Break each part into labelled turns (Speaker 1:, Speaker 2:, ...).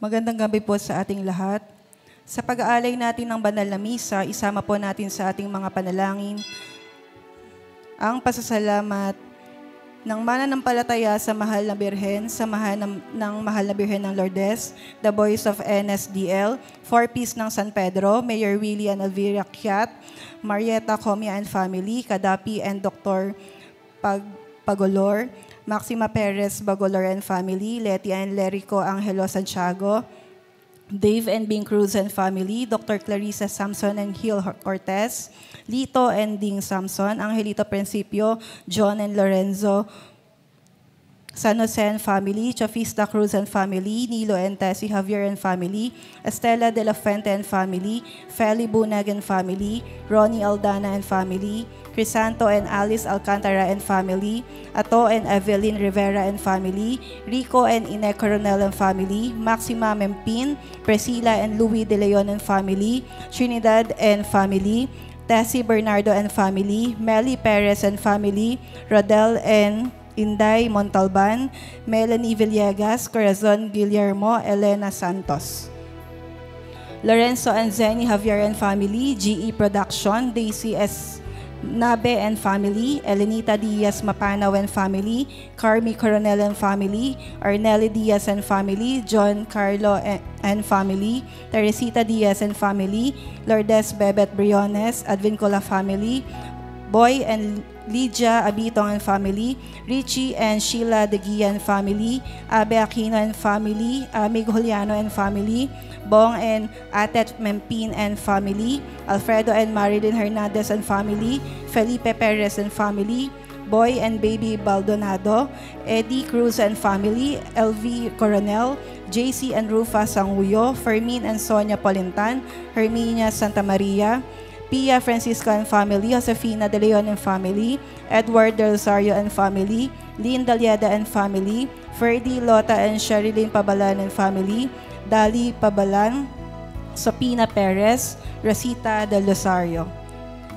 Speaker 1: Magandang gabi po sa ating lahat. Sa pag-aalay natin ng banal na misa, isama po natin sa ating mga panalangin ang pasasalamat ng mananampalataya sa mahal na Birhen, samahan ng mahal na Birhen ng Lourdes, the Boys of NSDL, Four Peace ng San Pedro, Mayor Willie and Elvira Kiat, Marieta Comia and Family, Kadapi and Dr. Pagolor, Maxima Perez Bagolor and Family, Leti and Lerico Angelo Santiago, Dave and Bing Cruz and Family, Dr. Clarissa Samson and Gil Cortez, Lito and Ding Samson, Angelito Principio, John and Lorenzo, San Jose and Family, Chafista Cruz and Family, Nilo and Tessie Javier and Family, Estela de la Fuente and Family, Feli Bunag and Family, Ronnie Aldana and Family, Crisanto and Alice Alcantara and Family, Ato and Evelyn Rivera and Family, Rico and Ine Coronel and Family, Maxima Mempin, Priscilla and Louis De Leon and Family, Trinidad and Family, Tessie Bernardo and Family, Melly Perez and Family, Rodel and Inday Montalban, Melanie Villegas, Corazon Guillermo, Elena Santos. Lorenzo and Zenny Javier and Family, GE Production, Daisy S. Nabe and Family, Elenita Diaz Mapanaw and Family, Carmi Coronel and Family, Arnelli Diaz and Family, John Carlo and Family, Teresita Diaz and Family, Lourdes Bebet Briones, Advincola Family, Boy and Lydia Abitong and family, Richie and Sheila Deguian family, Abe Aquino and family, Mig Juliano and family, Bong and Atet Mempin and family, Alfredo and Marilyn Hernandez and family, Felipe Perez and family, Boy and Baby Baldonado, Eddie Cruz and family, LV Coronel, JC and Rufa Sanguyo, Fermin and Sonia Polintan, Herminia Santa Maria, Pia Francisco and family, Josefina De Leon and family, Edward Del Rosario and family, Lynn Daliada and family, Ferdy Lota and Sherilyn Pabalan and family, Dali Pabalan, Sopina Perez, Rosita Del Rosario.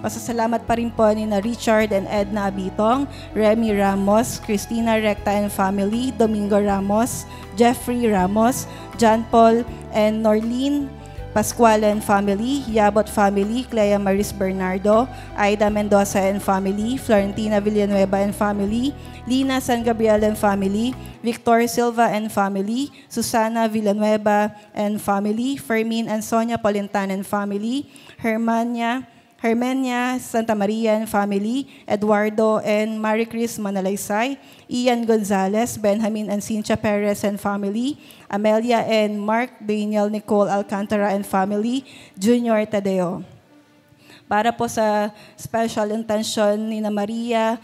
Speaker 1: Pasasalamat pa rin po ni na Richard and Edna Abitong, Remy Ramos, Christina Recta and family, Domingo Ramos, Jeffrey Ramos, John Paul and Norlene Pascual and family, Yabot family, Clea Maris Bernardo, Aida Mendoza and family, Florentina Villanueva and family, Lina San Gabriel and family, Victor Silva and family, Susana Villanueva and family, Fermin and Sonia Polintan and family, Hermenia Santa Maria and family, Eduardo and Marie Chris Manalaysay, Ian Gonzalez, Benjamin and Cynthia Perez and family, Amelia and Mark Daniel Nicole Alcantara and family, Junior Tadeo. Para po sa special intention ni na Maria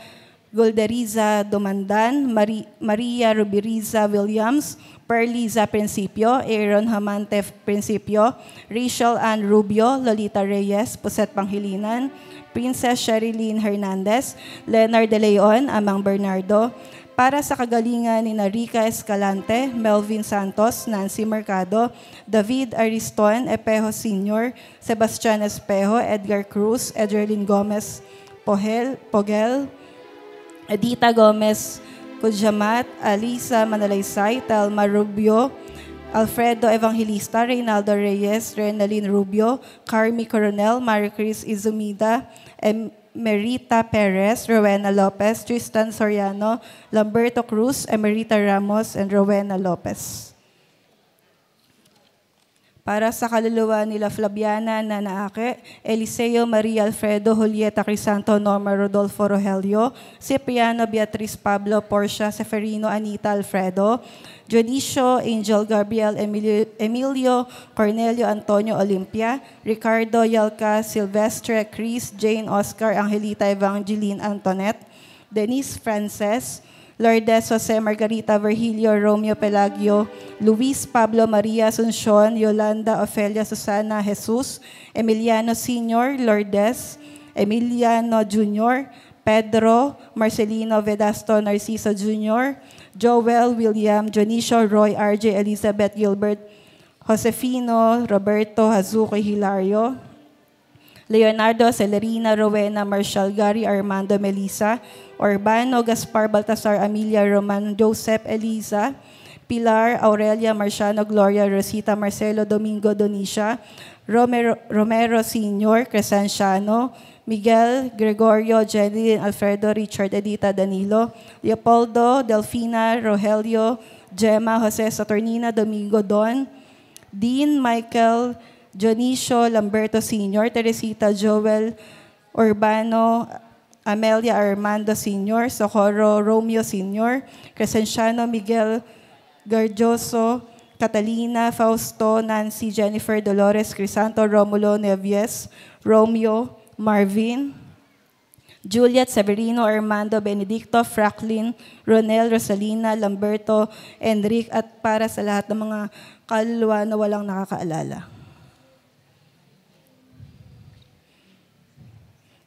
Speaker 1: Golderiza Domandan, Maria Rubiriza Williams, Perliza Principio, Aaron Hamante Principio, Rachel Ann Rubio, Lolita Reyes, Puset Panghilinan, Princess Sherilyn Hernandez, Leonard De Leon, Amang Bernardo, para sa kagalingan ni Rica Escalante, Melvin Santos, Nancy Mercado, David Ariston, Epejo Sr., Sebastian Espejo, Edgar Cruz, Edgerlyn Gomez Pogel, Edita Gomez Kujamat, Alisa Manalaysay, Telma Rubio, Alfredo Evangelista, Reynaldo Reyes, Renalyn Rubio, Carmi Coronel, Maricris Izumida, Merita Perez, Rowena Lopez, Tristan Soriano, Lamberto Cruz, Emerita Ramos, and Rowena Lopez. Para sa kaluluwa nila Flaviana Nanaake, Eliseo Maria Alfredo, Julieta Crisanto, Norma Rodolfo Rogelio, Cipriano Beatriz Pablo, Portia Seferino, Anita Alfredo, Jonicio Angel Gabriel, Emilio Cornelio Antonio Olimpia, Ricardo Yalca Silvestre, Chris Jane Oscar Angelita Evangeline Antoinette, Denise Frances, Lourdes Jose Margarita Virgilio Romeo Pelagio, Luis Pablo Maria Asuncion, Yolanda Ofelia Susana Jesus, Emiliano Sr., Lourdes, Emiliano Jr., Pedro, Marcelino Vedasto Narciso Jr., Joel William, Jonicio Roy, RJ Elizabeth Gilbert, Josefino Roberto Hazuki Hilario, Leonardo Celerina Rowena Marshall Gary Armando Melissa, Urbano Gaspar Baltasar Amelia Roman Joseph Eliza, Pilar Aurelia Marciano Gloria Rosita Marcelo Domingo Donicia, Romero Sr., Crescenciano, Miguel Gregorio Jenny Alfredo Richard Edita Danilo, Leopoldo Delfina Rogelio Gemma Jose Saturnina Domingo Don, Dean Michael Jonicio Lamberto Sr., Teresita Joel Urbano, Amelia Armando Sr., Socorro Romeo Sr., Crescenciano Miguel Garjoso, Catalina Fausto, Nancy Jennifer Dolores Crisanto, Romulo Neves, Romeo Marvin, Juliet Severino Armando Benedicto, Franklin Ronel Rosalina Lamberto Enric, at para sa lahat ng mga kaluluwa na walang nakakaalala.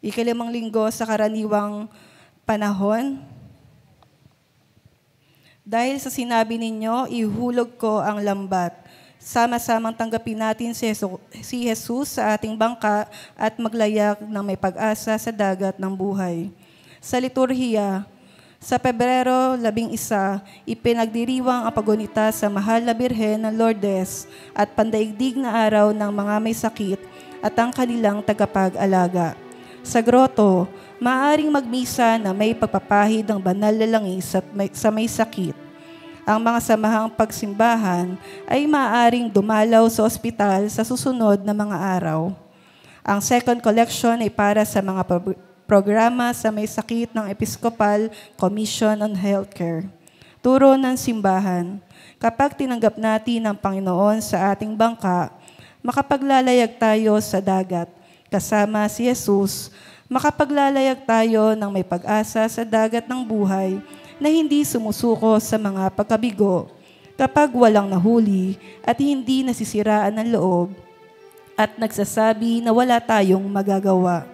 Speaker 1: Ikalimang linggo sa karaniwang panahon. Dahil sa sinabi ninyo, ihulog ko ang lambat. Sama-samang tanggapin natin si Jesus sa ating bangka at maglayak ng may pag-asa sa dagat ng buhay. Sa liturhiya, sa Pebrero 11, ipinagdiriwang ang pagunita sa mahal na Birhen ng Lourdes at pandaigdig na araw ng mga may sakit at ang kanilang tagapag-alaga. Sa groto, maaaring magmisa na may pagpapahid ng banal na langis sa may sakit. Ang mga samahang pagsimbahan ay maaaring dumalaw sa ospital sa susunod na mga araw. Ang second collection ay para sa mga programa sa may sakit ng Episcopal Commission on Healthcare. Turo ng simbahan, kapag tinanggap natin ang Panginoon sa ating bangka, makapaglalayag tayo sa dagat. Kasama si Jesus, makapaglalayag tayo ng may pag-asa sa dagat ng buhay na hindi sumusuko sa mga pagkabigo. Kapag walang nahuli at hindi nasisiraan ng loob at nagsasabi na wala tayong magagawa.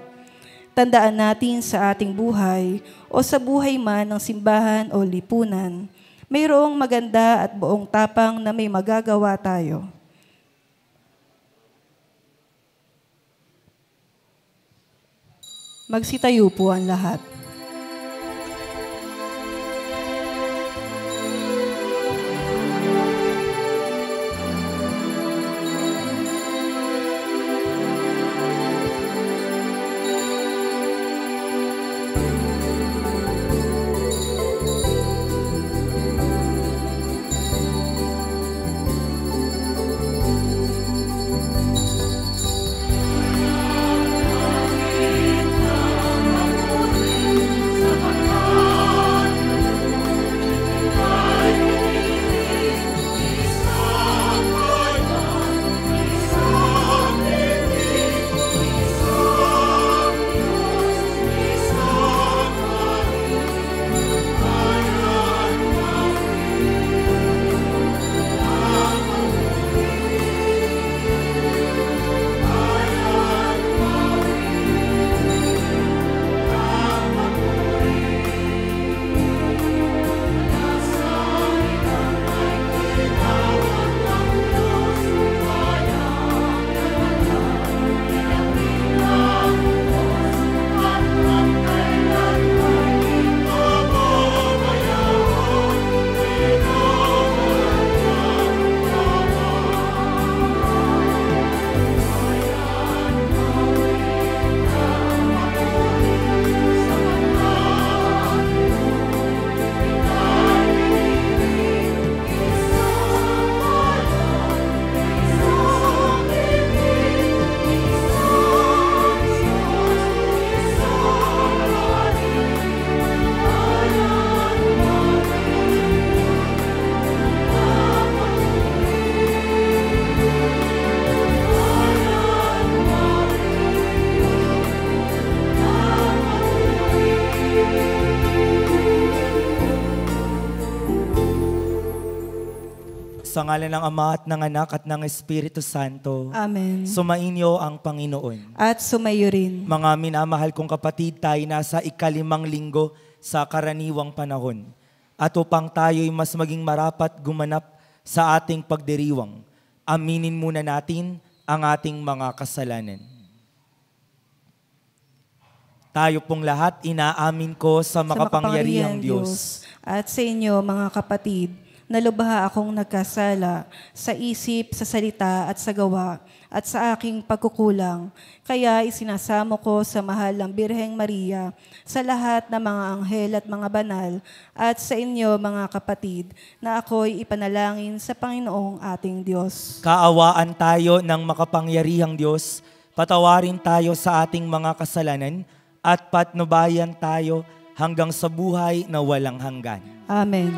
Speaker 1: Tandaan natin sa ating buhay o sa buhay man ng simbahan o lipunan, mayroong maganda at buong tapang na may magagawa tayo. Magsitayo po ang lahat.
Speaker 2: Sa ngalan ng Ama at ng Anak at ng Espiritu Santo.
Speaker 1: Amen.
Speaker 2: Sumainyo ang Panginoon.
Speaker 1: At sumayo rin.
Speaker 2: Mga minamahal kong kapatid, tayo nasa ika-5 linggo sa karaniwang panahon. At upang tayo'y mas maging marapat gumanap sa ating pagdiriwang, aminin muna natin ang ating mga kasalanan. Tayo pong lahat inaamin ko sa makapangyarihang Diyos.
Speaker 1: At sa inyo, mga kapatid, nalubha akong nagkasala sa isip, sa salita at sa gawa at sa aking pagkukulang. Kaya isinasamo ko sa mahal ng Birheng Maria, sa lahat ng mga anghel at mga banal, at sa inyo mga kapatid, na ako'y ipanalangin sa Panginoong ating Diyos.
Speaker 2: Kaawaan tayo ng makapangyarihang Diyos, patawarin tayo sa ating mga kasalanan, at patnubayan tayo hanggang sa buhay na walang hanggan.
Speaker 1: Amen.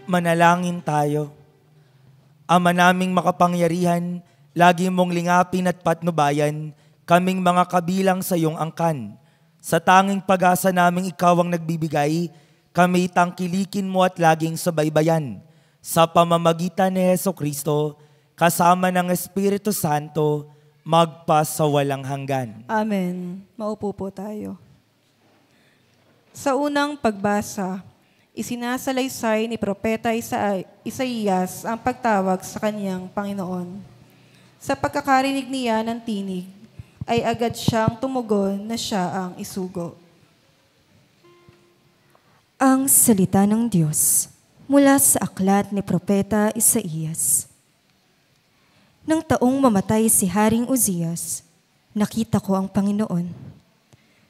Speaker 2: Manalangin tayo. Ama naming makapangyarihan, lagi mong lingapin at patnubayan, kaming mga kabilang sa iyong angkan. Sa tanging pag-asa naming ikaw ang nagbibigay, kami tangkilikin mo at laging subaybayan. Sa pamamagitan ni Hesukristo, kasama ng Espiritu Santo, magpasawalang hanggan.
Speaker 1: Amen. Maupo po tayo. Sa unang pagbasa, isinasalaysay ni Propeta Isaías ang pagtawag sa kaniyang Panginoon. Sa pagkakarinig niya ng tinig, ay agad siyang tumugon na siya ang isugo.
Speaker 3: Ang salita ng Diyos mula sa aklat ni Propeta Isaías. Nang taong mamatay si Haring Uzias, nakita ko ang Panginoon.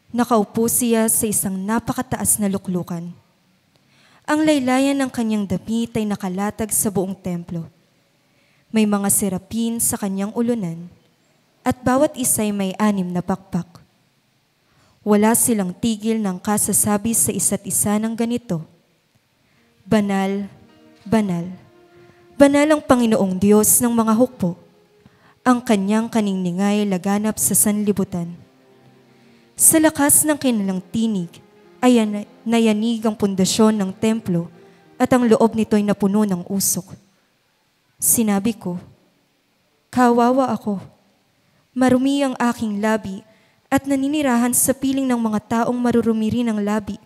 Speaker 3: Nakaupo siya sa isang napakataas na luklukan. Ang laylayan ng kanyang damit ay nakalatag sa buong templo. May mga serapin sa kanyang ulunan, at bawat isa'y may 6 na pakpak. Wala silang tigil ng kasasabi sa isa't isa ng ganito: Banal, banal, banal ang Panginoong Diyos ng mga hukbo. Ang kanyang kaniningay laganap sa sanlibutan. Sa lakas ng kanilang tinig, ay nayanig ang pundasyon ng templo at ang loob nito'y napuno ng usok. Sinabi ko, kawawa ako. Marumi ang aking labi at naninirahan sa piling ng mga taong marurumi rin ang labi.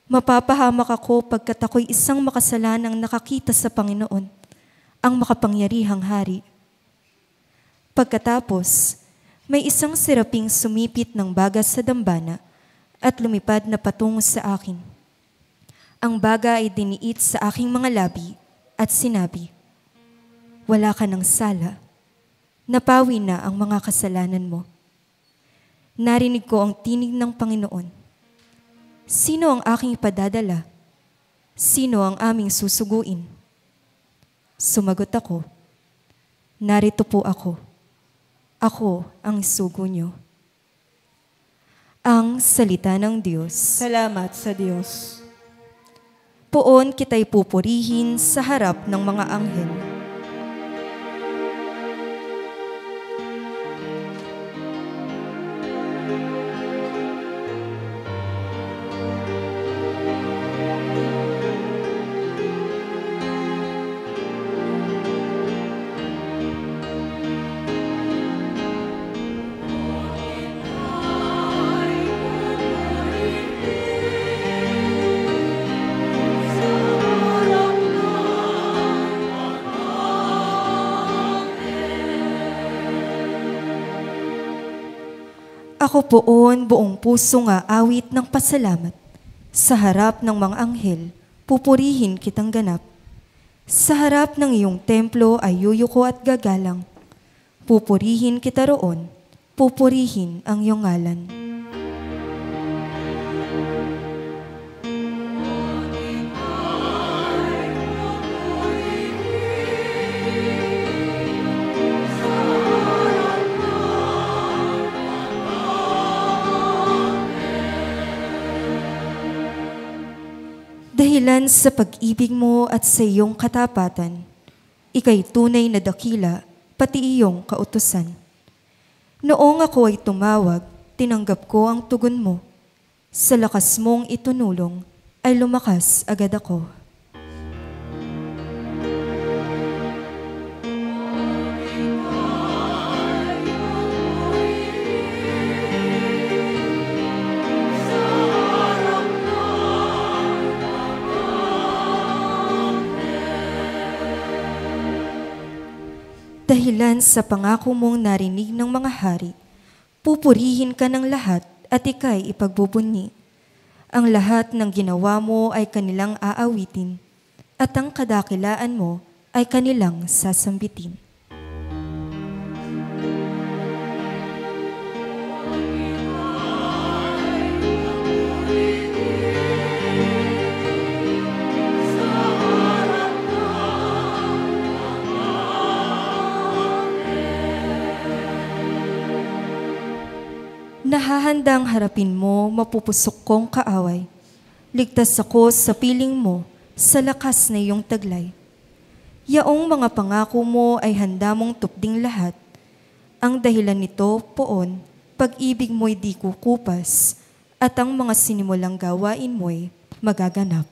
Speaker 3: Mapapahamak ako pagkat ako'y isang makasalanang nakakita sa Panginoon, ang makapangyarihang hari. Pagkatapos, may isang seraping sumipit ng baga sa dambana at lumipad na patungo sa akin. Ang baga ay diniit sa aking mga labi at sinabi, wala ka ng sala, napawi na ang mga kasalanan mo. Narinig ko ang tinig ng Panginoon. Sino ang aking ipadadala? Sino ang aming susuguin? Sumagot ako, narito po ako. Ako ang isugo niyo. Ang salita ng Diyos.
Speaker 1: Salamat sa Diyos.
Speaker 3: Poon kita'y pupurihin sa harap ng mga anghel. Ako poon buong puso nga awit ng pasalamat. Sa harap ng mga anghel, pupurihin kitang ganap. Sa harap ng iyong templo ay yuyuko at gagalang. Pupurihin kita roon, pupurihin ang iyong ngalan. Dahilan sa pag-ibig mo at sa iyong katapatan, ika'y tunay na dakila, pati iyong kautusan. Noong ako ay tumawag, tinanggap ko ang tugon mo. Sa lakas mong itunulong, ay lumakas agad ako. Dahilan sa pangako mong narinig ng mga hari, pupurihin ka ng lahat at ika'y ipagbubunyi. Ang lahat ng ginawa mo ay kanilang aawitin, at ang kadakilaan mo ay kanilang sasambitin. Nahahandang harapin mo, mapupusok kong kaaway. Ligtas ako sa piling mo, sa lakas na iyong taglay. Yaong mga pangako mo ay handa mong tupding lahat. Ang dahilan nito, poon, pag-ibig mo'y di kukupas, at ang mga sinimulang gawain mo'y magaganap.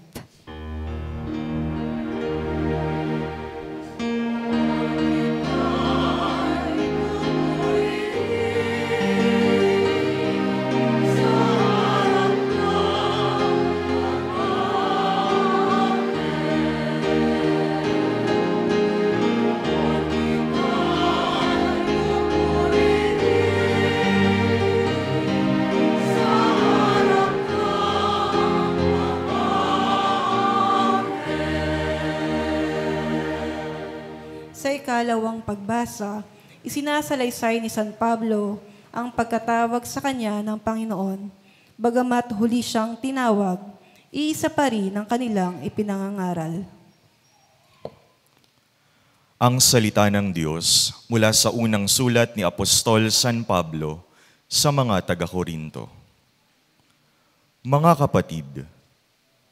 Speaker 1: Sa ikalawang pagbasa, isinasalaysay ni San Pablo ang pagkatawag sa kanya ng Panginoon. Bagamat huli siyang tinawag, iisa pa rin ang kanilang ipinangangaral.
Speaker 4: Ang salita ng Diyos mula sa unang sulat ni Apostol San Pablo sa mga taga-Korinto. Mga kapatid,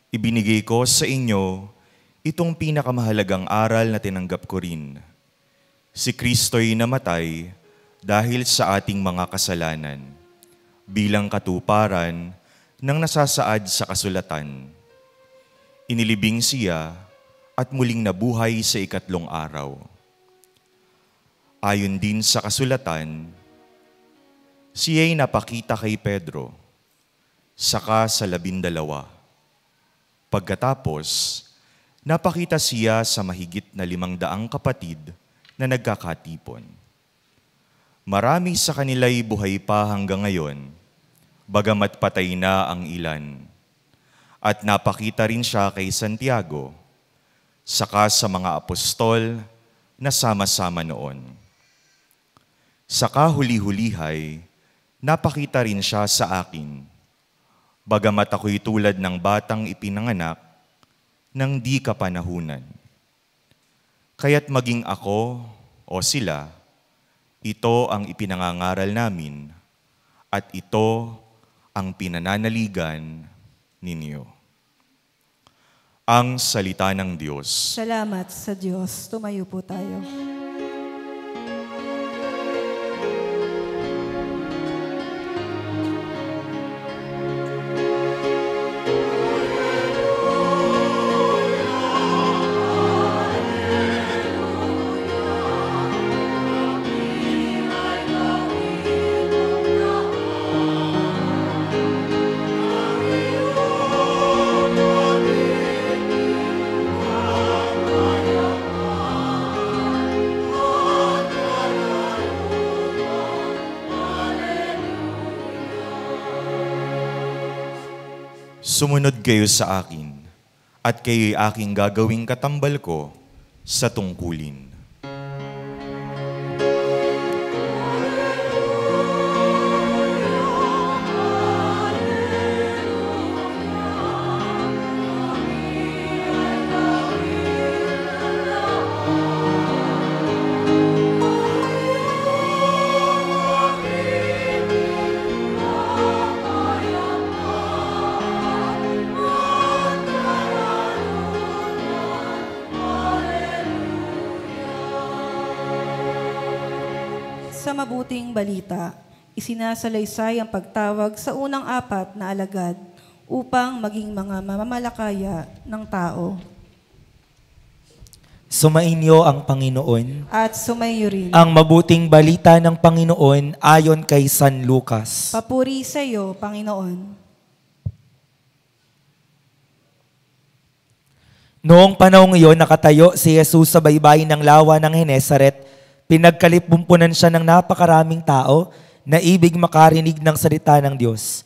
Speaker 4: ibinigay ko sa inyo itong pinakamahalagang aral na tinanggap ko rin. Si Kristo'y namatay dahil sa ating mga kasalanan, bilang katuparan ng nasasaad sa kasulatan. Inilibing siya at muling nabuhay sa ikatlong araw. Ayon din sa kasulatan, siya'y napakita kay Pedro, saka sa 12. Pagkatapos, napakita siya sa mahigit na 500 kapatid na nagkakatipon. Marami sa kanila'y buhay pa hanggang ngayon, bagamat patay na ang ilan. At napakita rin siya kay Santiago, saka sa mga apostol na sama-sama noon. Saka huli-hulihay, napakita rin siya sa akin, bagamat ako'y tulad ng batang ipinanganak ng di kapanahunan. Kaya't maging ako o sila, ito ang ipinangangaral namin at ito ang pinananaligan ninyo. Ang salita ng Diyos.
Speaker 1: Salamat sa Diyos. Tumayo po tayo.
Speaker 4: Sumunod kayo sa akin, at kayo'y aking gagawing katambal ko sa tungkulin.
Speaker 1: Sa mabuting balita, isinasalaysay ang pagtawag sa unang 4 na alagad upang maging mga mamamalakaya ng tao.
Speaker 2: Sumainyo ang Panginoon.
Speaker 1: At sumayo rin.
Speaker 2: Ang mabuting balita ng Panginoon ayon kay San Lucas.
Speaker 1: Papuri sa iyo, Panginoon.
Speaker 2: Noong panahong iyon, nakatayo si Jesus sa baybayin ng lawa ng Genesaret. Pinagkalipumpunan siya ng napakaraming tao na ibig makarinig ng salita ng Diyos.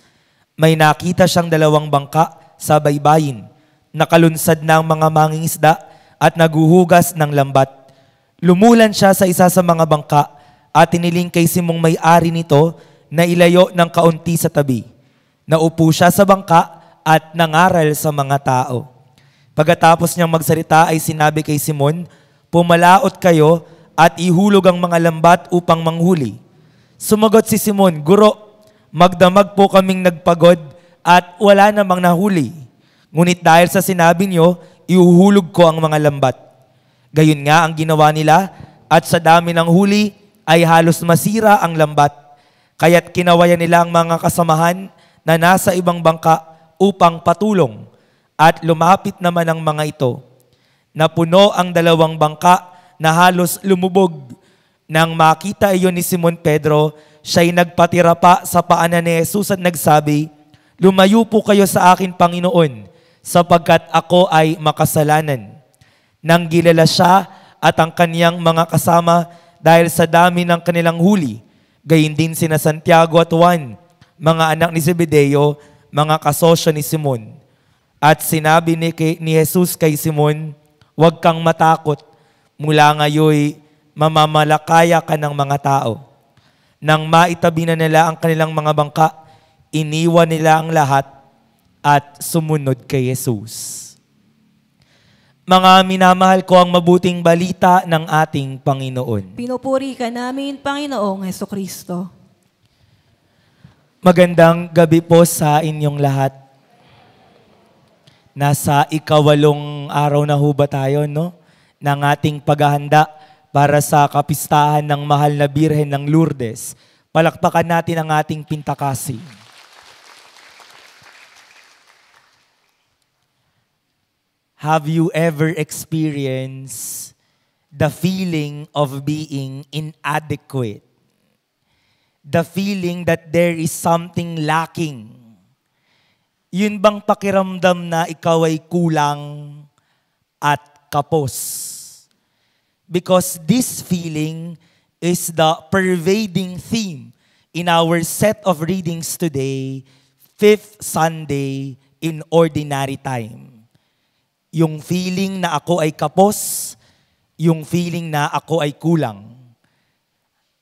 Speaker 2: May nakita siyang 2 bangka sa baybayin, nakalunsad ng mga mangingisda at naguhugas ng lambat. Lumulan siya sa isa sa mga bangka at tiniling kay Simong may-ari nito na ilayo ng kaunti sa tabi. Naupo siya sa bangka at nangaral sa mga tao. Pagkatapos niyang magsalita ay sinabi kay Simon, "Pumalaot kayo at ihulog ang mga lambat upang manghuli." Sumagot si Simon, "Guro, magdamag po kaming nagpagod at wala namang nahuli. Ngunit dahil sa sinabi niyo, ihuhulog ko ang mga lambat. Gayon nga ang ginawa nila, at sa dami ng huli ay halos masira ang lambat. Kaya't kinawayan nila ang mga kasamahan na nasa ibang bangka upang patulong. At lumapit naman ang mga ito. Napuno ang dalawang bangka na halos lumubog. Nang makita iyon ni Simon Pedro, siya'y nagpatira pa sa paanan ni Jesus at nagsabi, "Lumayo po kayo sa akin, Panginoon, sapagkat ako ay makasalanan." Nang gilala siya at ang kaniyang mga kasama dahil sa dami ng kanilang huli, gayon din sina Santiago at Juan, mga anak ni Zebedeo, mga kasosyo ni Simon. At sinabi ni Jesus kay Simon, "Huwag kang matakot, mula ngayon mamamalakaya ka ng mga tao." Nang maitabi na nila ang kanilang mga bangka, iniwan nila ang lahat at sumunod kay Jesus. Mga minamahal ko, ang mabuting balita ng ating Panginoon.
Speaker 1: Pinupuri ka namin, Panginoong Hesukristo.
Speaker 2: Magandang gabi po sa inyong lahat. Nasa ikawalong araw na ho ba tayo, no? Ng ating paghahanda para sa kapistahan ng mahal na Birhen ng Lourdes. Palakpakan natin ang ating pintakasi. Have you ever experienced the feeling of being inadequate? The feeling that there is something lacking? Yun bang pakiramdam na ikaw ay kulang at kapos? Because this feeling is the pervading theme in our set of readings today, Fifth Sunday in Ordinary Time. Yung feeling na ako ay kapos, yung feeling na ako ay kulang.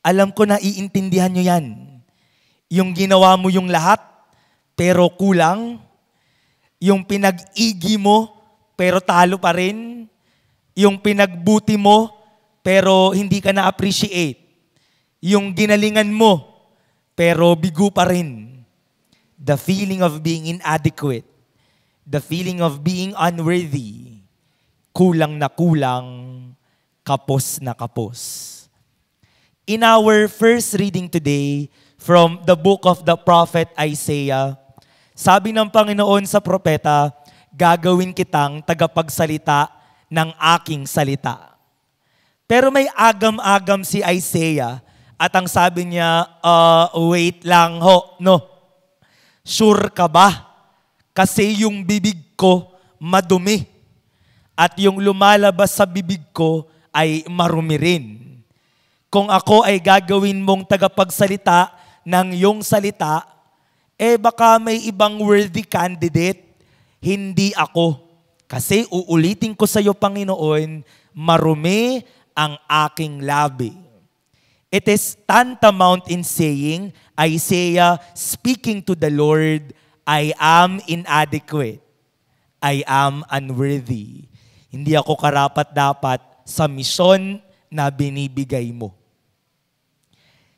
Speaker 2: Alam ko na iintindihan nyo yan. Yung ginawa mo yung lahat, pero kulang. Yung pinag-igi mo, pero talo pa rin. Yung pinagbuti mo, pero hindi ka na-appreciate. Yung ginalingan mo, pero bigo pa rin. The feeling of being inadequate. The feeling of being unworthy. Kulang na kulang, kapos na kapos. In our first reading today, from the book of the prophet Isaiah, sabi ng Panginoon sa propeta, "Gagawin kitang tagapagsalita ng aking salita." Pero may agam-agam si Isaiah at ang sabi niya, wait lang ho, no. Sure ka ba? Kasi yung bibig ko madumi at yung lumalabas sa bibig ko ay marumi rin. Kung ako ay gagawin mong tagapagsalita ng iyong salita, baka may ibang worthy candidate, hindi ako. Kasi uulitin ko sa iyo, Panginoon, marumi ang aking labi. It is tantamount in saying, Isaiah speaking to the Lord, I am inadequate. I am unworthy. Hindi ako karapat-dapat sa misyon na binibigay mo.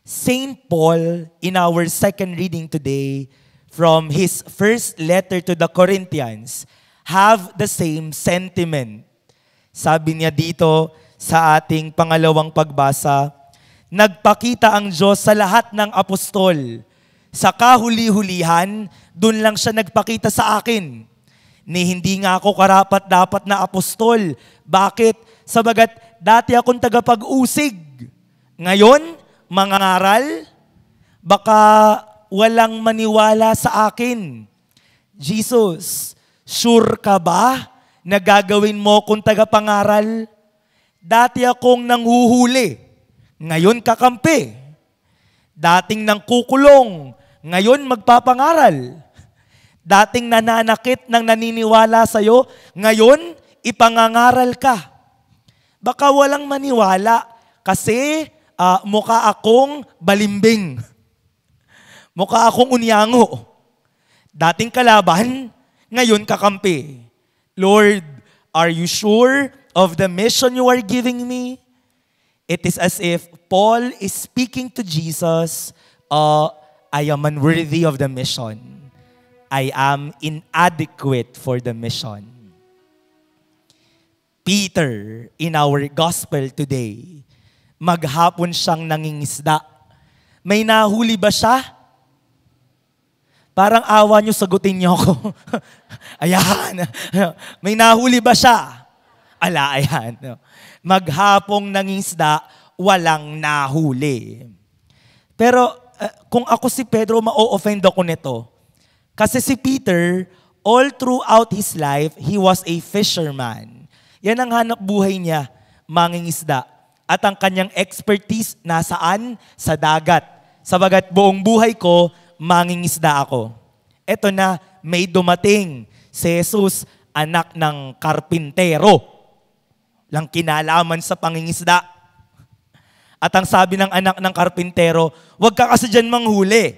Speaker 2: Saint Paul, in our second reading today, from his first letter to the Corinthians, have the same sentiment. Sabi niya dito sa ating pangalawang pagbasa, nagpakita ang Diyos sa lahat ng apostol. Sa kahuli-hulihan, dun lang siya nagpakita sa akin. Ni hindi nga ako karapat-dapat na apostol. Bakit? Sabagat dati akong tagapag-usig. Ngayon, mangangaral, baka walang maniwala sa akin. Jesus, sure ka ba na gagawin mo kung tagapangaral? Dati akong nanghuhuli, ngayon kakampi. Dating nangkukulong, ngayon magpapangaral. Dating nananakit ng naniniwala sa'yo, ngayon ipangangaral ka. Baka walang maniwala kasi mukha akong balimbing. Mukha akong unyango. Dating kalaban, ngayon kakampi. Lord, are you sure of the mission you are giving me? It is as if Paul is speaking to Jesus, I am unworthy of the mission. I am inadequate for the mission. Peter in our gospel today. Maghapon siyang nangingisda. May nahuli ba siya? Parang awa nyo, sagutin niyo ako. Ayan. May nahuli ba siya? Ala, ayan. Maghapong nangingisda, walang nahuli. Pero kung ako si Pedro, ma-offend ako nito. Kasi si Peter, all throughout his life, he was a fisherman. Yan ang hanap buhay niya, mangingisda. At ang kanyang expertise nasaan? Sa dagat. Sabagat buong buhay ko, mangingisda ako. Eto na, may dumating si Jesus, anak ng karpintero. Lang kinalaman sa pangingisda. At ang sabi ng anak ng karpintero, huwag ka kasi dyan manghuli.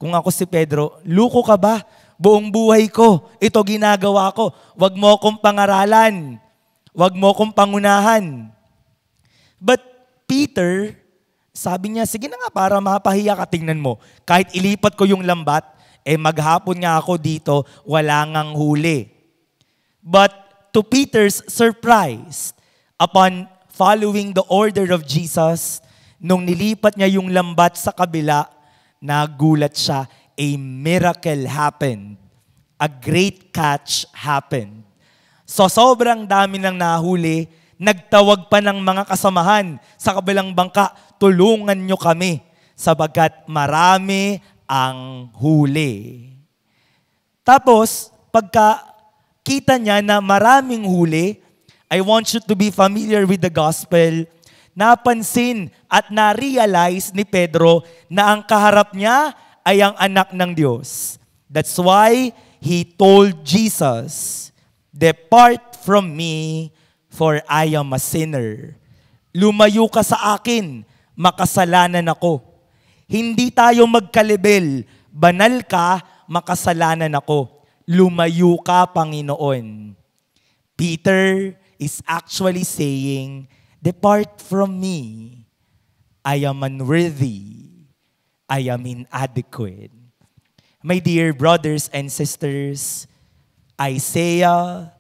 Speaker 2: Kung ako si Pedro, luko ka ba? Buong buhay ko, ito ginagawa ko. Huwag mo akong pangaralan. Huwag mo akong pangunahan. But Peter, sabi niya, sige na nga para mapahiya ka, tingnan mo. Kahit ilipat ko yung lambat, maghapon nga ako dito, wala ngang huli. But to Peter's surprise, upon following the order of Jesus, nung nilipat niya yung lambat sa kabila, nagulat siya, a miracle happened. A great catch happened. So sobrang dami nang nahuli, nagtawag pa ng mga kasamahan sa kabilang bangka, tulungan nyo kami, sabagat marami ang huli. Tapos, pagka kita niya na maraming huli, I want you to be familiar with the gospel. Napansin at na-realize ni Pedro na ang kaharap niya ay ang anak ng Diyos. That's why he told Jesus, "Depart from me, for I am a sinner." Lumayo ka sa akin, makasalanan ako. Hindi tayo magkalibel, banal ka, makasalanan ako. Lumayo ka, Panginoon. Peter is actually saying, "Depart from me. I am unworthy. I am inadequate." My dear brothers and sisters, Isaiah,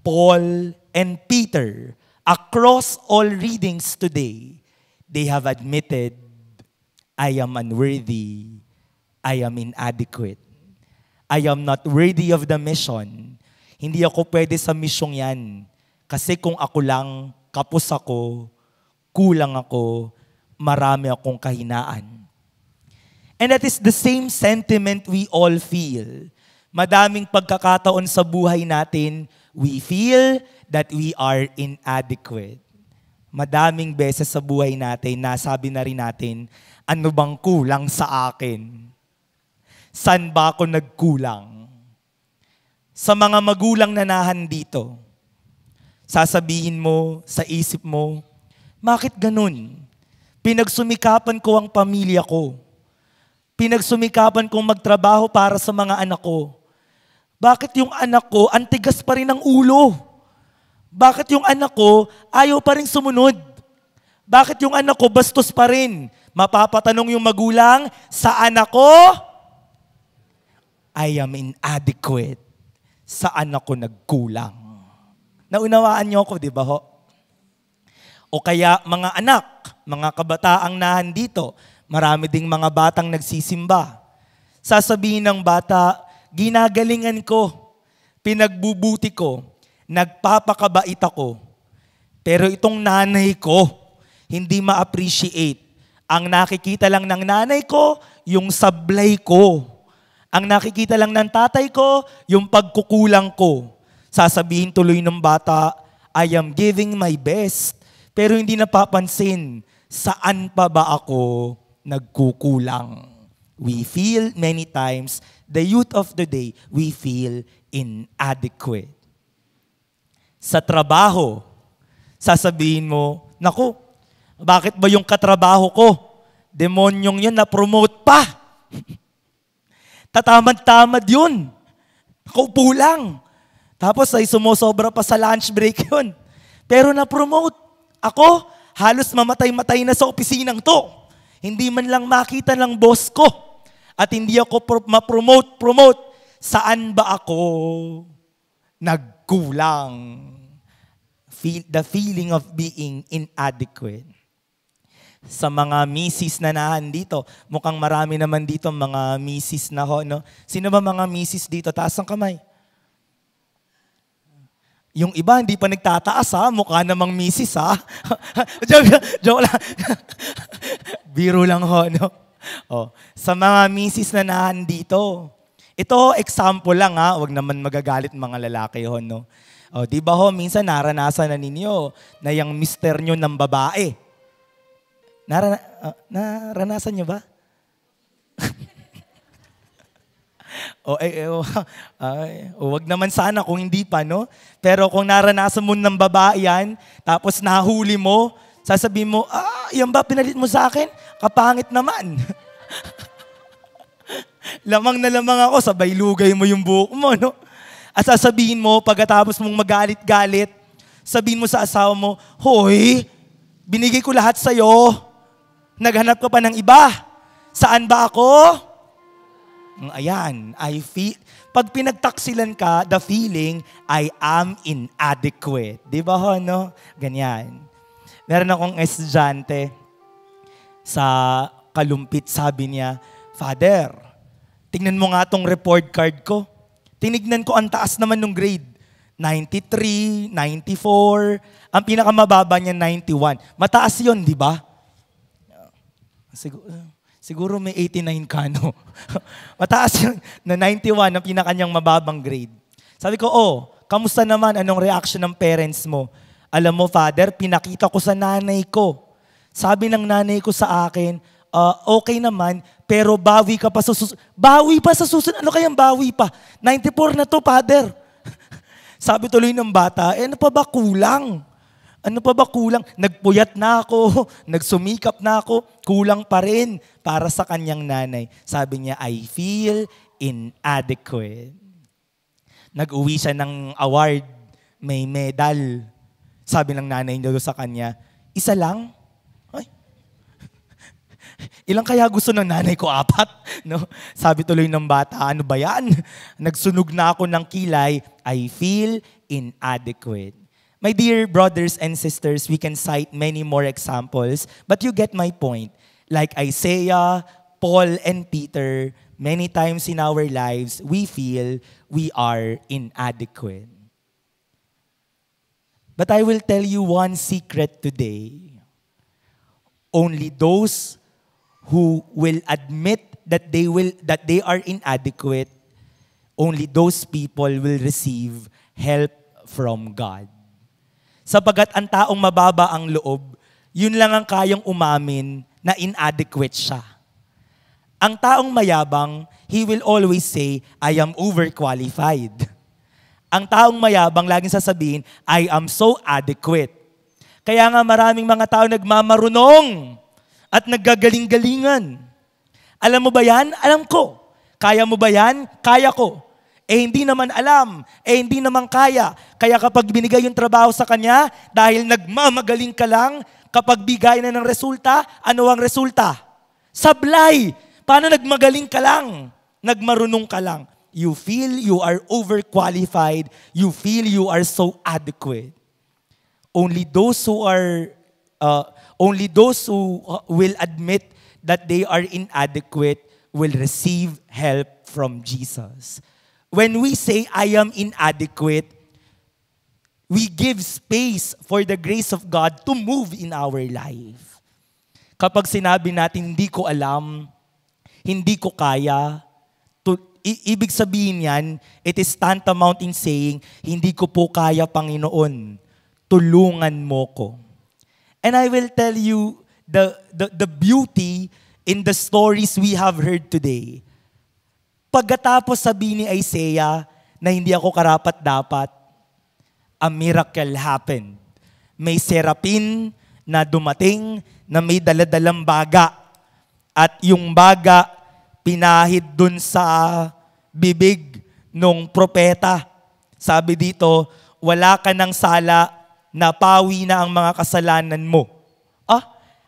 Speaker 2: Paul, and Peter, across all readings today, they have admitted, I am unworthy. I am inadequate. I am not worthy of the mission. Hindi ako pwede sa misyong yan. Kasi kung ako lang, kapos ako, kulang ako, marami akong kahinaan. And that is the same sentiment we all feel. Madaming pagkakataon sa buhay natin, we feel that we are inadequate. Madaming beses sa buhay natin, nasabi na rin natin, ano bang kulang sa akin? Saan ba ako nagkulang? Sa mga magulang na dito, sasabihin mo sa isip mo, bakit ganun? Pinagsumikapan ko ang pamilya ko. Pinagsumikapan kong magtrabaho para sa mga anak ko. Bakit yung anak ko, ang tigas pa rin ng ulo? Bakit yung anak ko, ayaw pa rin sumunod? Bakit yung anak ko, bastos pa rin? Mapapatanong yung magulang, sa anak ko, I am inadequate. Sa anak ko nagkulang. Naunawaan niyo ako, di ba ho? O kaya mga anak, mga kabataang dito, marami ding mga batang nagsisimba. Sasabihin ng bata, ginagalingan ko, pinagbubuti ko, nagpapakabait ako. Pero itong nanay ko, hindi ma-appreciate. Ang nakikita lang ng nanay ko, yung sablay ko. Ang nakikita lang ng tatay ko, yung pagkukulang ko. Sasabihin tuloy ng bata, I am giving my best. Pero hindi napapansin, saan pa ba ako nagkukulang? We feel many times, the youth of the day, we feel inadequate. Sa trabaho, sasabihin mo, naku, bakit ba yung katrabaho ko? Demonyong yun, na-promote pa. Tatamad-tamad yun. Nakaupo lang. Tapos ay sumusobra pa sa lunch break yun. Pero na-promote. Ako, halos mamatay-matay na sa opisinang to. Hindi man lang makita ng boss ko. At hindi ako ma-promote. Saan ba ako nagkulang? the feeling of being inadequate. Sa mga misis na nandito, mukhang marami naman dito mga misis na ho, no? Sino ba mga misis dito? Taas ang kamay. Yung iba, hindi pa nagtataas ha. Mukha namang misis ha. Joke lang. Biro lang ho, no? Oh, sa mga misis na nandito, ito example lang ha. Huwag naman magagalit mga lalaki ho, no? Oh, di ba ho, minsan naranasan na ninyo na yung mister nyo ng babae. Naranasan nyo ba? Wag naman sana kung hindi pa, no? Pero kung naranasan mo ng babae yan, tapos nahuli mo, sasabihin mo, yan ba pinalit mo sa akin? Kapangit naman. Lamang na lamang ako, sabay lugay mo yung buhok mo, no? At sasabihin mo, pagkatapos mong magalit-galit, sabihin mo sa asawa mo, hoy, binigay ko lahat sa'yo. Naghanap ka pa ng iba. Saan ba ako? Ayan, pag pinagtaksilan ka, the feeling, I am inadequate. Di ba ho, no? Ganyan. Meron akong estudyante sa Kalumpit, sabi niya, Father, tingnan mo nga tong report card ko. Tinignan ko, ang taas naman ng grade. 93, 94, ang pinakamababa niya 91. Mataas yun, di ba? Siguro may 89 ka, no? Mataas yun na 91 ang pinakanyang mababang grade. Sabi ko, kamusta naman? Anong reaction ng parents mo? Alam mo, Father, pinakita ko sa nanay ko. Sabi ng nanay ko sa akin, okay naman, pero bawi ka pa sa susunod. Bawi pa sa susunod? Ano kayang bawi pa? 94 na to, Father. Sabi tuloy ng bata, ano pa ba kulang? Ano pa ba kulang? Nagpuyat na ako, nagsumikap na ako, kulang pa rin para sa kanyang nanay. Sabi niya, I feel inadequate. Nag-uwi siya ng award, may medal. Sabi ng nanay niya sa kanya, isa lang? Ay. Ilang kaya gusto ng nanay ko? 4? No? Sabi tuloy ng bata, ano ba yan? Nagsunog na ako ng kilay, I feel inadequate. My dear brothers and sisters, we can cite many more examples, but you get my point. Like Isaiah, Paul, and Peter, many times in our lives, we feel we are inadequate. But I will tell you one secret today. Only those who will admit that they are inadequate, only those people will receive help from God. Sapagat ang taong mababa ang loob, yun lang ang kayang umamin na inadequate siya. Ang taong mayabang, he will always say, I am overqualified. Ang taong mayabang, laging sasabihin, I am so adequate. Kaya nga maraming mga tao nagmamarunong at naggagaling-galingan. Alam mo ba yan? Alam ko. Kaya mo ba yan? Kaya ko. Hindi naman alam, hindi naman kaya. Kaya kapag binigay yung trabaho sa kanya, dahil nagmamagaling ka lang, kapag bigay na ng resulta, ano ang resulta? Sablay! Paano nagmagaling ka lang? Nagmarunong ka lang. You feel you are overqualified. You feel you are so adequate. Only those who will admit that they are inadequate will receive help from Jesus. When we say, I am inadequate, we give space for the grace of God to move in our life. Kapag sinabi natin, hindi ko alam, hindi ko kaya, ibig sabihin yan, it is tantamount in saying, hindi ko po kaya, Panginoon, tulungan mo ko. And I will tell you the beauty in the stories we have heard today. Pagkatapos sabi ni Isaiah na hindi ako karapat-dapat, a miracle happened. May serapin na dumating na may daladalang baga. At yung baga, pinahid dun sa bibig nung propeta. Sabi dito, wala ka ng sala, napawi na ang mga kasalanan mo.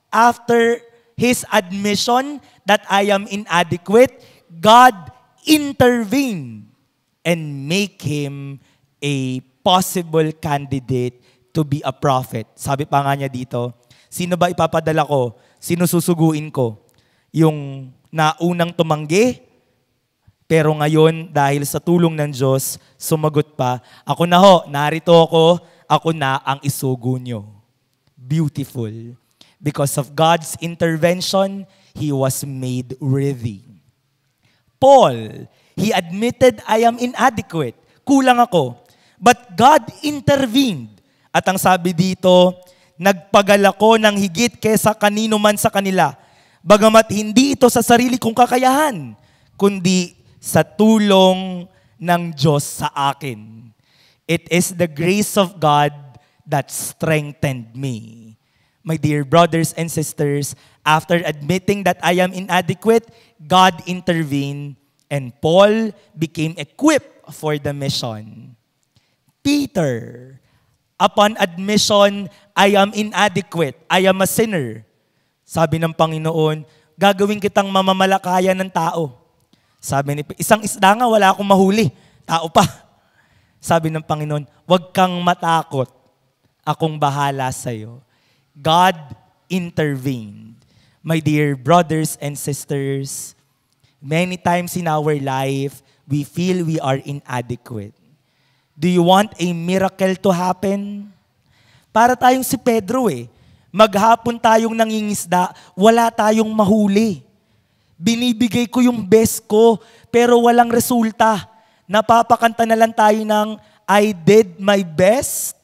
Speaker 2: After his admission that I am inadequate, God intervene and make him a possible candidate to be a prophet. Sabi pa nga niya dito, sino ba ipapadala ko? Sino susuguin ko? Yung naunang tumanggi, pero ngayon dahil sa tulong ng Diyos, sumagot pa, ako na ho, narito ako na ang isugo nyo. Beautiful. Because of God's intervention, he was made worthy. Paul, he admitted, I am inadequate. Kulang ako. But God intervened. At ang sabi dito, nagpagal ako ng higit kesa kanino man sa kanila. Bagamat hindi ito sa sarili kong kakayahan, kundi sa tulong ng Diyos sa akin. It is the grace of God that strengthened me. My dear brothers and sisters, after admitting that I am inadequate, God intervened and Paul became equipped for the mission. Peter, upon admission, I am inadequate, I am a sinner. Sabi ng Panginoon, gagawin kitang mamamalakayan ng tao. Sabi ni isang isda nga, wala akong mahuli. Tao pa. Sabi ng Panginoon, huwag kang matakot. Akong bahala sa'yo. God intervened. My dear brothers and sisters, many times in our life, we feel we are inadequate. Do you want a miracle to happen? Para tayong si Pedro Maghapon tayong nangingisda, wala tayong mahuli. Binibigay ko yung best ko, pero walang resulta. Napapakanta na lang tayo ng, I did my best,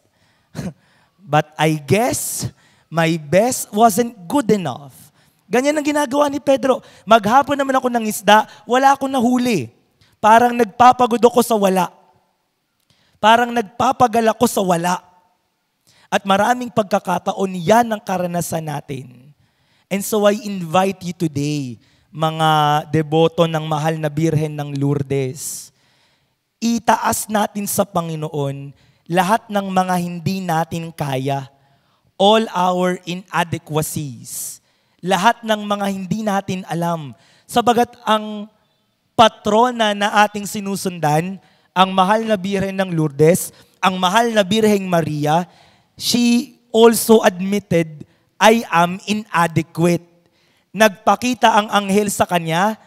Speaker 2: but I guess my best wasn't good enough. Ganyan ang ginagawa ni Pedro. Maghapon naman ako ng isda, wala akong nahuli. Parang nagpapagod ako sa wala. Parang nagpapagal ako sa wala. At maraming pagkakataon, yan ang karanasan natin. And so I invite you today, mga deboto ng mahal na Birhen ng Lourdes, itaas natin sa Panginoon lahat ng mga hindi natin kaya, all our inadequacies, lahat ng mga hindi natin alam. Sabagat ang patrona na ating sinusundan, ang mahal na Birhen ng Lourdes, ang mahal na Birheng Maria, she also admitted, I am inadequate. Nagpakita ang anghel sa kanya,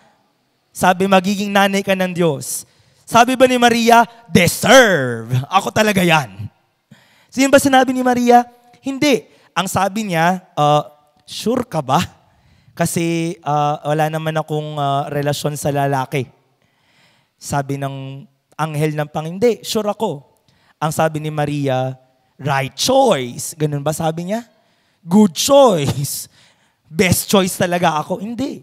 Speaker 2: sabi, magiging nanay ka ng Diyos. Sabi ba ni Maria, deserve. Ako talaga yan. Sino ba sinabi ni Maria? Hindi. Ang sabi niya, sure ka ba? Kasi wala naman akong relasyon sa lalaki. Sabi ng anghel ng Panginoon, hindi, sure ako. Ang sabi ni Maria, right choice. Ganun ba sabi niya? Good choice. Best choice talaga ako. Hindi.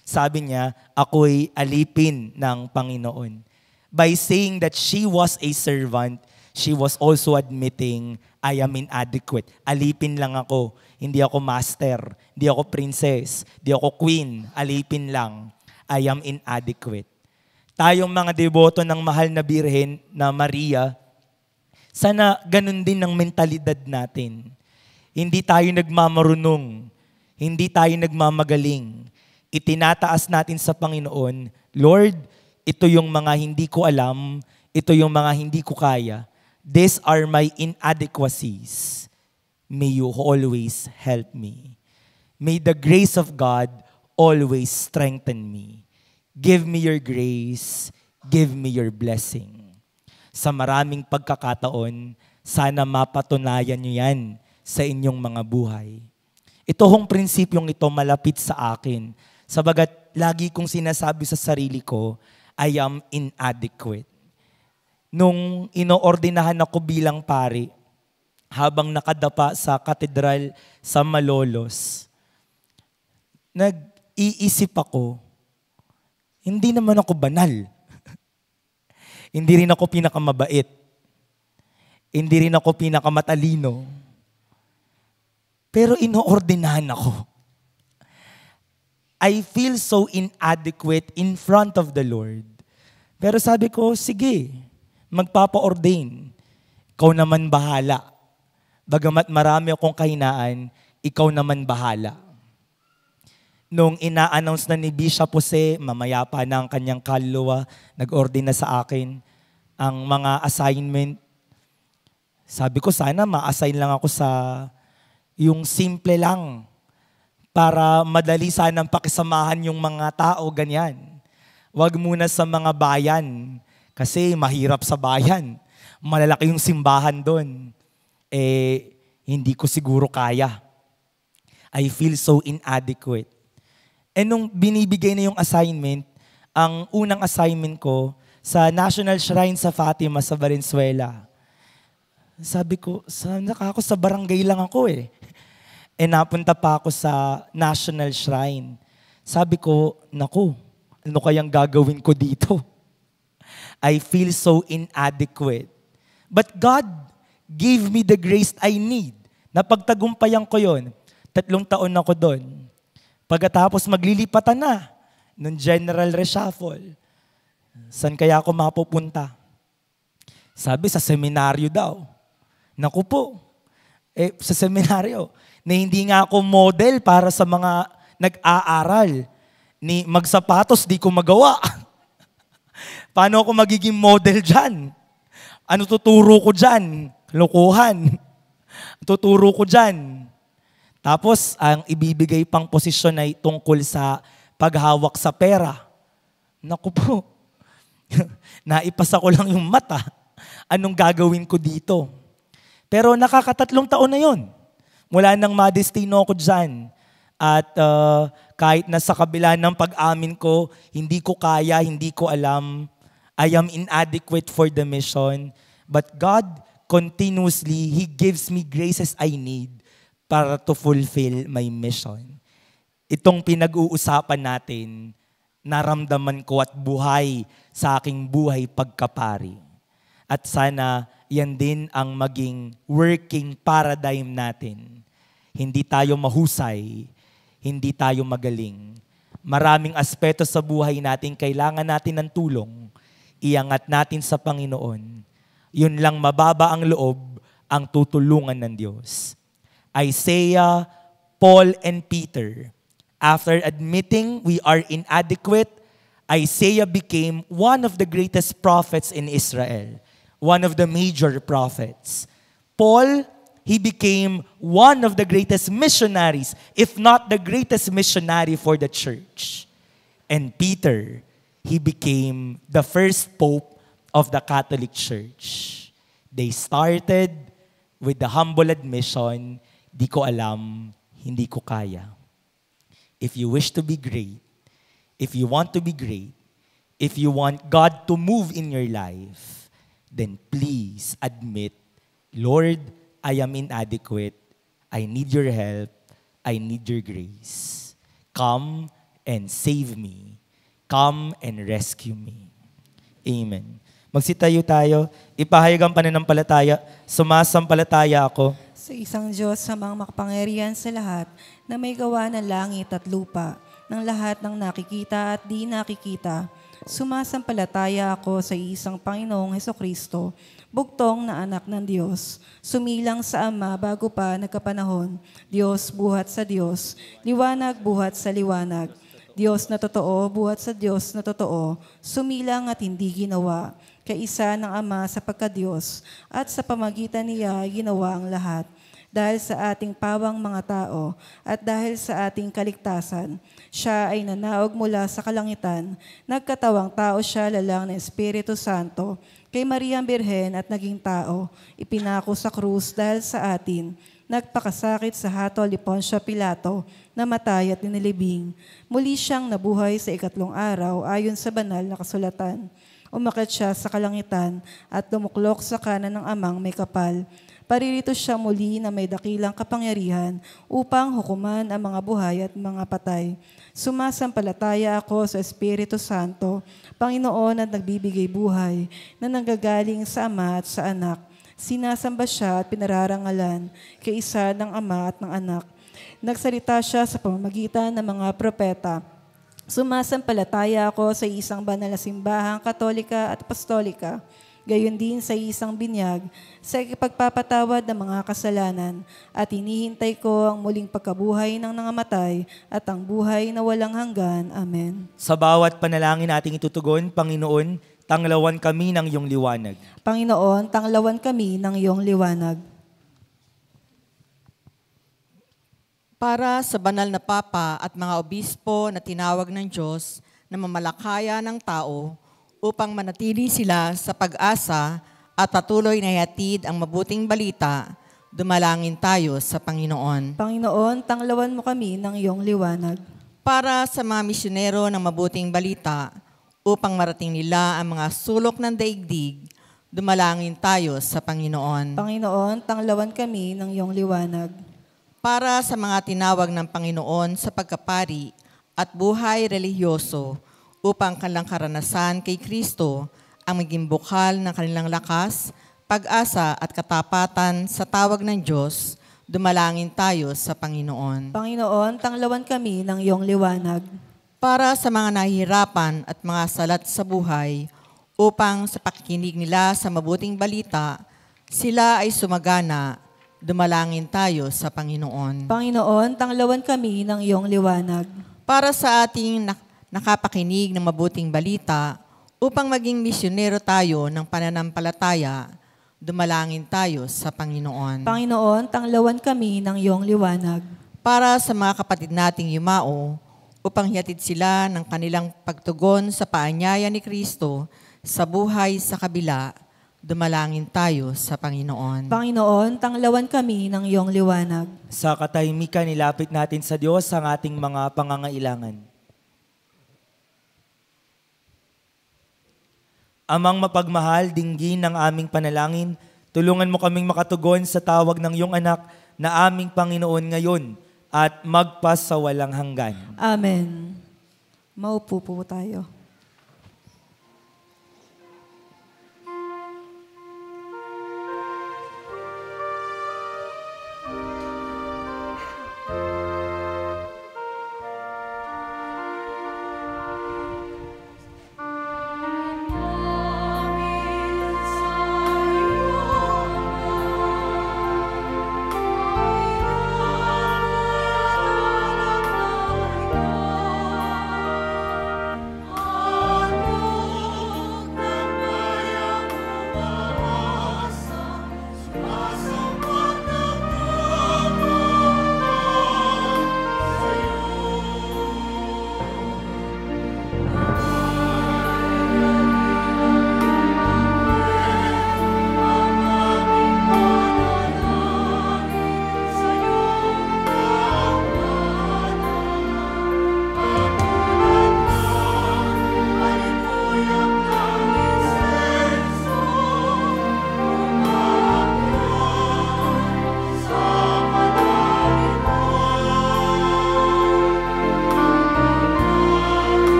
Speaker 2: Sabi niya, ako'y alipin ng Panginoon. By saying that she was a servant, she was also admitting, I am inadequate. Alipin lang ako. Hindi ako master. Hindi ako princess. Hindi ako queen. Alipin lang. I am inadequate. Tayong mga deboto ng mahal na Birhen na Maria, sana ganun din ang mentalidad natin. Hindi tayo nagmamarunong. Hindi tayo nagmamagaling. Itinataas natin sa Panginoon, Lord, ito yung mga hindi ko alam, ito yung mga hindi ko kaya. These are my inadequacies. May you always help me. May the grace of God always strengthen me. Give me your grace, give me your blessing. Sa maraming pagkakataon, sana mapatunayan nyo yan sa inyong mga buhay. Ito hong prinsipyong ito malapit sa akin. Sabagat lagi kong sinasabi sa sarili ko, I am inadequate. Nung inoordinahan ako bilang pari, habang nakadapa sa katedral sa Malolos, nag-iisip ako, hindi naman ako banal. Hindi rin ako pinakamabait. Hindi rin ako pinakamatalino. Pero inoordinahan ako. I feel so inadequate in front of the Lord. Pero sabi ko, sige, magpapa-ordain. Ikaw naman bahala. Bagamat marami akong kahinaan, ikaw naman bahala. Nung ina-announce na ni Bishop Jose, mamaya pa na ang kanyang kaluluwa, nag-ordina sa akin ang mga assignment. Sabi ko, sana ma-assign lang ako sa yung simple lang para madali sanang pakisamahan yung mga tao, ganyan. Huwag muna sa mga bayan kasi mahirap sa bayan. Malalaki yung simbahan doon. Hindi ko siguro kaya. I feel so inadequate. Nung binibigay na yung assignment, ang unang assignment ko sa National Shrine sa Fatima sa Valenzuela. Sabi ko, ako sa barangay lang ako eh. Napunta pa ako sa National Shrine. Sabi ko, naku, ano kayang gagawin ko dito? I feel so inadequate. But God gave me the grace I need. Napagtagumpayan ko yon. 3 taon ako doon. Pagkatapos maglilipatan na ng General Reshuffle. Saan kaya ako mapupunta? Sabi, sa seminaryo daw. Naku po, sa seminaryo, na hindi nga ako model para sa mga nag-aaral. Ni magsapatos, di ko magawa. Paano ako magiging model dyan? Ano tuturo ko dyan? Lokohan. Tuturo ko dyan. Tapos, ang ibibigay pang posisyon ay tungkol sa paghawak sa pera. Naku po, naipasa ko lang yung mata. Anong gagawin ko dito? Pero nakaka3 taon na yon. Mula nang madestino ako dyan. At kahit nasa kabila ng pag-amin ko, hindi ko kaya, hindi ko alam, I am inadequate for the mission. But God continuously, He gives me graces I need para to fulfill my mission. Itong pinag-uusapan natin, naramdaman ko at buhay sa aking buhay pagkapari. At sana yan din ang maging working paradigm natin. Hindi tayo mahusay, hindi tayo magaling. Maraming aspeto sa buhay natin, kailangan natin ng tulong. Iangat natin sa Panginoon. Yun lang mababa ang loob, ang tutulungan ng Diyos. Isaiah, Paul, and Peter, after admitting we are inadequate, Isaiah became one of the greatest prophets in Israel. One of the major prophets. Paul, he became one of the greatest missionaries, if not the greatest missionary for the church. And Peter, he became the first pope of the Catholic Church. They started with the humble admission, di ko alam, hindi ko kaya. If you wish to be great, if you want to be great, if you want God to move in your life, then please admit, Lord, I am inadequate. I need your help. I need your grace. Come and save me. Come and rescue me. Amen. Magsitayo tayo. Ipahayag ang pananampalataya. Sumasampalataya ako
Speaker 1: Sa isang Diyos sa mga makapangyarihan sa lahat, na may gawa ng langit at lupa, ng lahat ng nakikita at di nakikita. Sumasampalataya ako sa isang Panginoong Hesukristo, bugtong na anak ng Diyos, sumilang sa Ama bago pa nagkapanahon, Diyos buhat sa Diyos, liwanag buhat sa liwanag, Diyos na totoo buhat sa Diyos na totoo, sumilang at hindi ginawa, kaisa ng Ama sa pagka-Diyos, at sa pamagitan niya ginawa ang lahat. Dahil sa ating pawang mga tao at dahil sa ating kaligtasan, siya ay nanaog mula sa kalangitan. Nagkatawang tao siya lalang ng Espiritu Santo kay Mariang Birhen at naging tao. Ipinako sa krus dahil sa atin. Nagpakasakit sa hatol ni Poncio Pilato, namatay at inilibing. Muli siyang nabuhay sa 3 araw ayon sa banal na kasulatan. Umakyat siya sa kalangitan at tumuklok sa kanan ng Amang may kapal. Paririto siya muli na may dakilang kapangyarihan upang hukuman ang mga buhay at mga patay. Sumasampalataya ako sa Espiritu Santo, Panginoon at nagbibigay buhay, na nanggagaling sa Ama at sa Anak. Sinasamba siya at pinararangalan, kaisa ng Ama at ng Anak. Nagsalita siya sa pamamagitan ng mga propeta. Sumasampalataya ako sa isang banal na simbahang Katolika at Apostolika, gayon din sa isang binyag, sa ipagpapatawad ng mga kasalanan, at hinihintay ko ang muling pagkabuhay ng nangamatay at ang buhay na walang hanggan. Amen.
Speaker 2: Sa bawat panalangin nating itutugon, Panginoon, tanglawan kami ng iyong liwanag.
Speaker 1: Panginoon, tanglawan kami ng iyong liwanag.
Speaker 5: Para sa banal na papa at mga obispo na tinawag ng Diyos na mamalakaya ng tao upang manatili sila sa pag-asa at patuloy na ihatid ang mabuting balita, dumalangin tayo sa Panginoon.
Speaker 1: Panginoon, tanglawan mo kami ng iyong liwanag.
Speaker 5: Para sa mga misyonero ng mabuting balita, upang marating nila ang mga sulok ng daigdig, dumalangin tayo sa Panginoon.
Speaker 1: Panginoon, tanglawan kami ng iyong liwanag.
Speaker 5: Para sa mga tinawag ng Panginoon sa pagkapari at buhay relihiyoso, upang kanilang karanasan kay Kristo ang maging bukal ng kanilang lakas, pag-asa at katapatan sa tawag ng Diyos, dumalangin tayo sa Panginoon.
Speaker 1: Panginoon, tanglawan kami ng iyong liwanag.
Speaker 5: Para sa mga nahihirapan at mga salat sa buhay, upang sa pakikinig nila sa mabuting balita, sila ay sumagana, dumalangin tayo sa Panginoon.
Speaker 1: Panginoon, tanglawan kami ng iyong liwanag.
Speaker 5: Para sa ating nakapakinig ng mabuting balita, upang maging misyonero tayo ng pananampalataya, dumalangin tayo sa Panginoon.
Speaker 1: Panginoon, tanglawan kami ng iyong liwanag.
Speaker 5: Para sa mga kapatid nating yumao, upang hihatid sila ng kanilang pagtugon sa paanyaya ni Kristo sa buhay sa kabila, dumalangin tayo sa Panginoon.
Speaker 1: Panginoon, tanglawan kami ng iyong liwanag.
Speaker 2: Sa katahimikan, nilapit natin sa Diyos ang ating mga pangangailangan. Amang mapagmahal, dinggin ng aming panalangin, tulungan mo kaming makatugon sa tawag ng iyong anak na aming Panginoon ngayon at magpas sa walang hanggan.
Speaker 1: Amen. Maupo po tayo.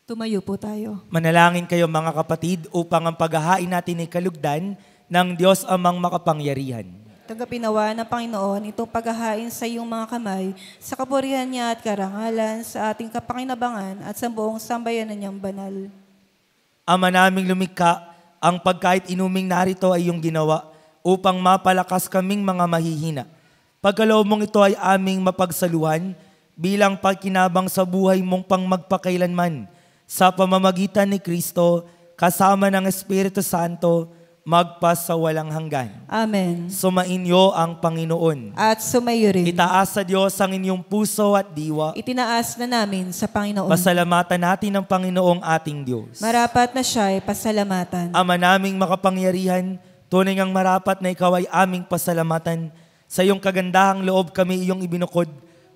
Speaker 1: Tumayo po tayo.
Speaker 2: Manalangin kayo mga kapatid upang ang paghahain natin ay kalugdan ng Diyos amang makapangyarihan.
Speaker 1: Tanggapin nawa ng Panginoon itong paghahain sa iyong mga kamay, sa kapurihan niya at karangalan, sa ating kapakinabangan at sa buong sambayanan niyang banal.
Speaker 2: Ama naming lumikha, ang pagkait inuming narito ay iyong ginawa upang mapalakas kaming mga mahihina. Pagkaloob mong ito ay aming mapagsaluhan bilang pagkinabang sa buhay mong pang magpakailanman sa pamamagitan ni Kristo kasama ng Espiritu Santo magpasawalang hanggan.
Speaker 1: Amen.
Speaker 2: Sumainyo ang Panginoon.
Speaker 1: At sumayo rin.
Speaker 2: Itaas sa Diyos ang inyong puso at diwa.
Speaker 1: Itinaas na namin sa Panginoon.
Speaker 2: Pasalamatan natin ang Panginoong ating Diyos.
Speaker 1: Marapat na siya ay pasalamatan.
Speaker 2: Ama naming makapangyarihan, tunay ngang marapat na ikaw ay aming pasalamatan. Sa iyong kagandahang loob kami iyong ibinukod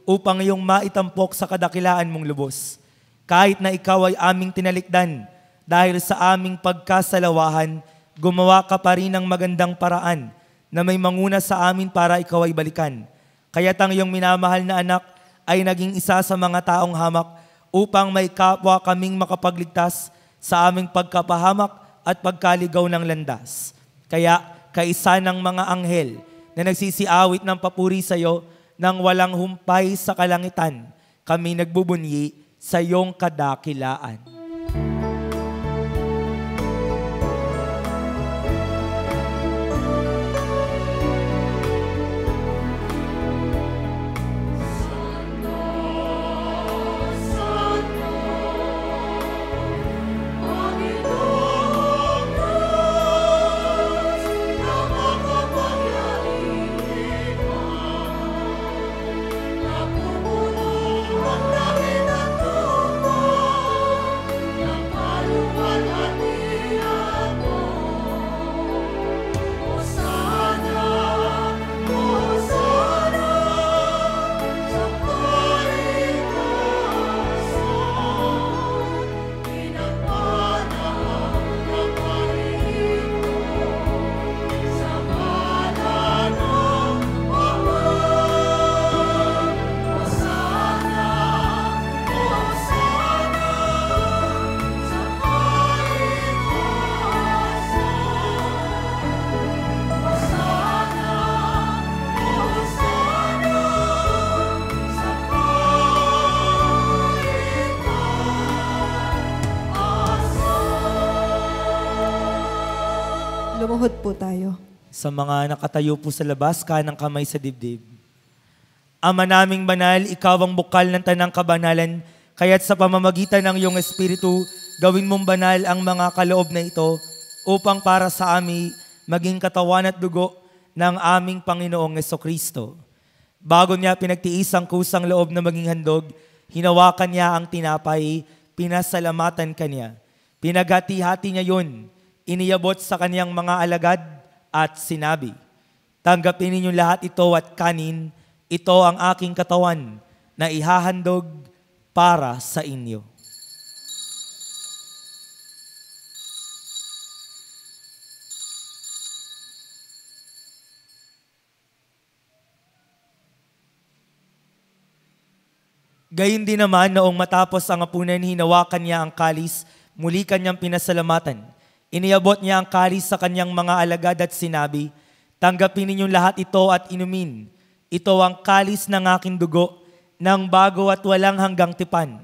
Speaker 2: upang iyong maitampok sa kadakilaan mong lubos. Kahit na ikaw ay aming tinalikdan, dahil sa aming pagkasalawahan, gumawa ka pa rin ng magandang paraan na may manguna sa amin para ikaw ay balikan. Kaya't ang iyong minamahal na anak ay naging isa sa mga taong hamak upang may kapwa kaming makapagligtas sa aming pagkapahamak at pagkaligaw ng landas. Kaya kaisa ng mga anghel na nagsisiawit ng papuri sa iyo nang walang humpay sa kalangitan, kami nagbubunyi sa iyong kadakilaan.
Speaker 1: Lumuhod po tayo.
Speaker 2: Sa mga nakatayo po sa labas, kanang kamay sa dibdib. Ama naming banal, ikaw ang bukal ng tanang kabanalan, kaya't sa pamamagitan ng iyong Espiritu, gawin mong banal ang mga kaloob na ito upang para sa amin maging katawan at dugo ng aming Panginoong Jesucristo. Bago niya pinagtiis ang kusang loob na maging handog, hinawakan niya ang tinapay, pinasalamatan kanya. Pinaghati-hati niya yun, iniyabot sa kaniyang mga alagad at sinabi, tanggapin ninyong lahat ito at kanin, ito ang aking katawan na ihahandog para sa inyo. Gayun din naman noong matapos ang hapunan, hinawakan niya ang kalis, muli kanyang pinasalamatan. Iniabot niya ang kalis sa kanyang mga alagad at sinabi, tanggapin ninyong lahat ito at inumin. Ito ang kalis ng aking dugo, ng bago at walang hanggang tipan.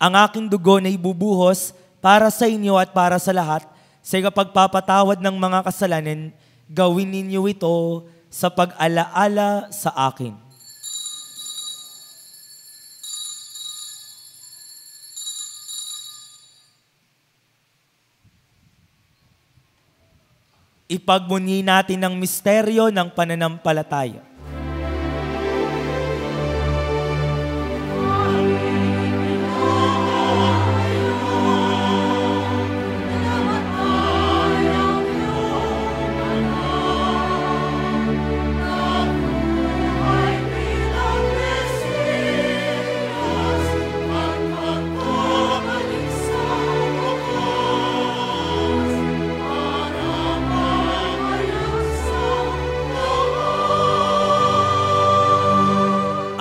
Speaker 2: Ang aking dugo na ibubuhos para sa inyo at para sa lahat, sa pagpapatawad ng mga kasalanan, gawin ninyo ito sa pag-alaala sa akin. Ipagbunyi natin ang misteryo ng pananampalataya.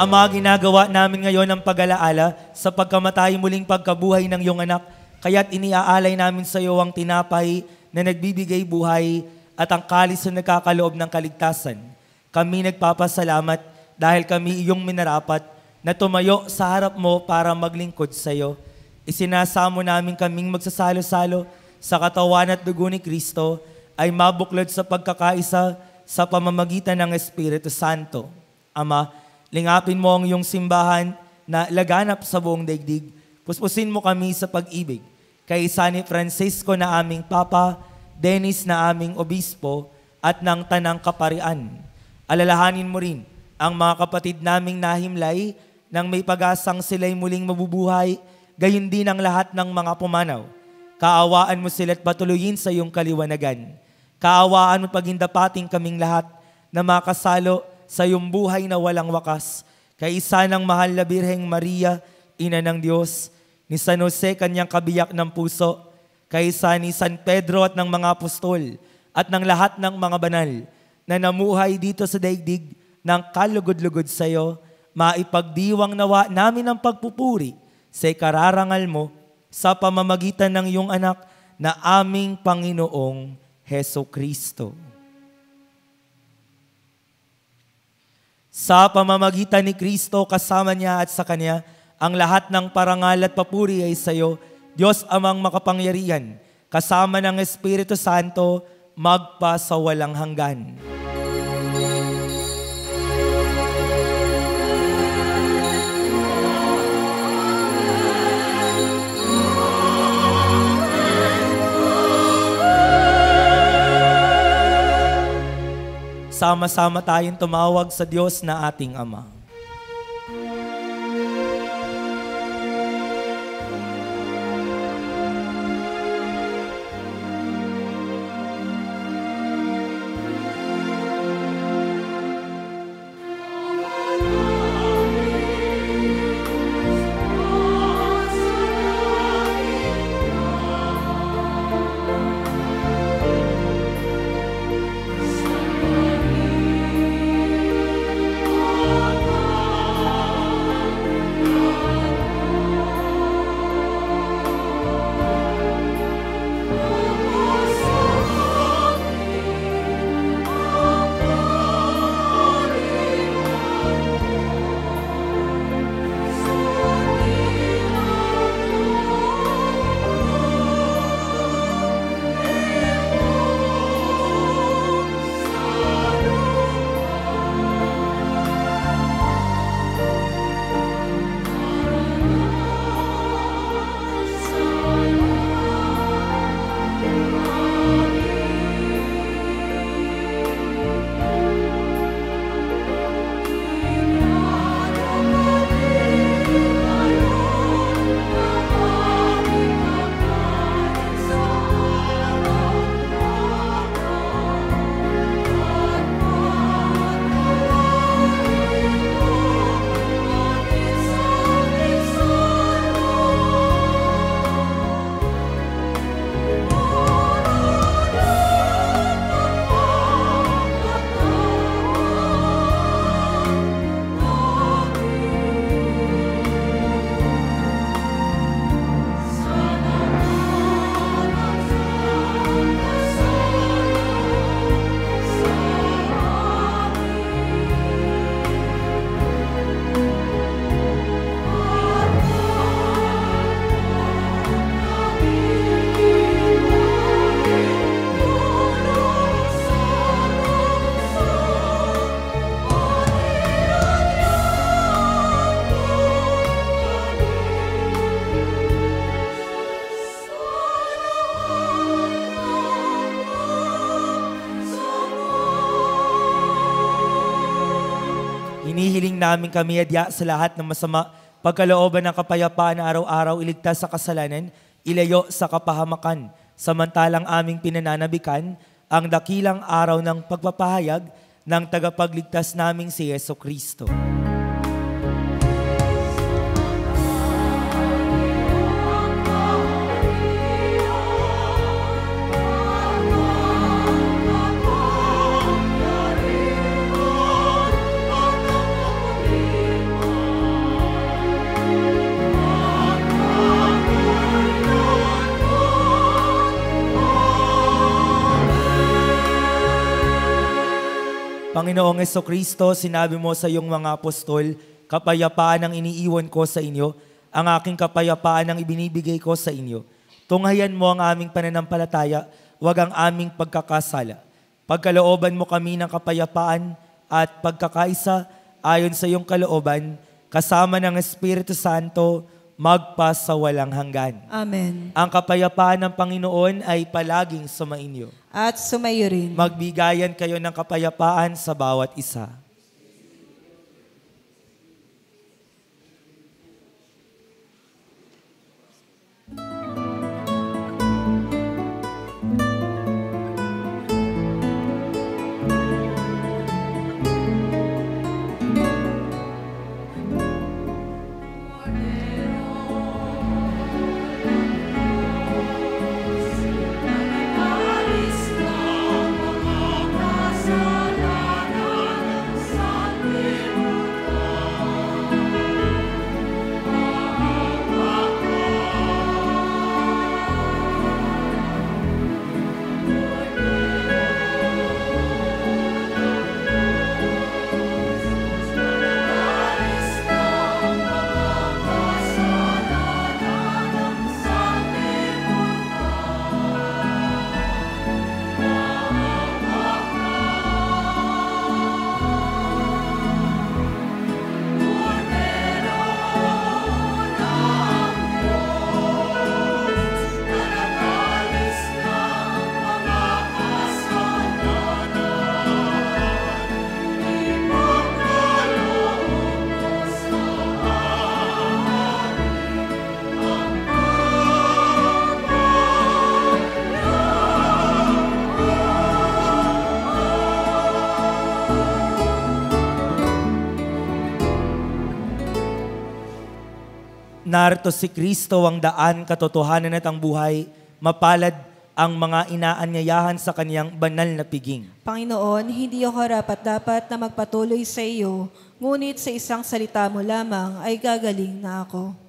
Speaker 2: Ama, ginagawa namin ngayon ang pag-alaala sa pagkamatay muling pagkabuhay ng iyong anak, kaya't iniaalay namin sa iyo ang tinapay na nagbibigay buhay at ang kalis na nagkakaloob ng kaligtasan. Kami nagpapasalamat dahil kami iyong minarapat na tumayo sa harap mo para maglingkod sa iyo. Isinasamo namin kaming magsasalo-salo sa katawan at dugo ni Kristo ay mabuklod sa pagkakaisa sa pamamagitan ng Espiritu Santo. Ama, lingapin mo ang iyong simbahan na laganap sa buong daigdig. Puspusin mo kami sa pag-ibig. Kaisa ni Francisco na aming Papa, Dennis na aming Obispo, at ng Tanang Kaparian. Alalahanin mo rin ang mga kapatid naming nahimlay nang may pag-asang sila'y muling mabubuhay, gayon din ang lahat ng mga pumanaw. Kaawaan mo sila at patuloyin sa iyong kaliwanagan. Kaawaan mo pagindapating kaming lahat na makasalo sa iyong buhay na walang wakas. Kaisa ng mahal na Birheng Maria, Ina ng Diyos, ni San Jose, kanyang kabiyak ng puso, kaisa ni San Pedro at ng mga apostol, at ng lahat ng mga banal na namuhay dito sa daigdig ng kalugod-lugod sa iyo, maipagdiwang nawa namin ang pagpupuri sa ikararangal mo sa pamamagitan ng iyong anak na aming Panginoong Heso Kristo. Sa pamamagitan ni Kristo, kasama niya at sa Kanya, ang lahat ng parangal at papuri ay sa iyo, Diyos Amang makapangyarihan, kasama ng Espiritu Santo, magpa sa walang hanggan. Sama-sama tayong tumawag sa Diyos na ating Ama. Hinihiling namin kami adya sa lahat ng masama, pagkalooban ng kapayapaan na araw-araw iligtas sa kasalanan, ilayo sa kapahamakan, samantalang aming pinananabikan ang dakilang araw ng pagpapahayag ng tagapagligtas naming si Yeso Kristo. Panginoong Jesucristo, sinabi mo sa iyong mga apostol, kapayapaan ang iniiwan ko sa inyo, ang aking kapayapaan ang ibinibigay ko sa inyo. Tunghayan mo ang aming pananampalataya, wag ang aming pagkakasala. Pagkalooban mo kami ng kapayapaan at pagkakaisa ayon sa iyong kalooban, kasama ng Espiritu Santo, magpa sa walang hanggan.
Speaker 1: Amen.
Speaker 2: Ang kapayapaan ng Panginoon ay palaging sumainyo.
Speaker 1: At sumayo rin.
Speaker 2: Magbigayan kayo ng kapayapaan sa bawat isa. Narito si Kristo ang daan, katotohanan at ang buhay. Mapalad ang mga inaanyayahan sa kaniyang banal na piging.
Speaker 1: Panginoon, hindi ako karapat-dapat na magpatuloy sa iyo, ngunit sa isang salita mo lamang ay gagaling na ako.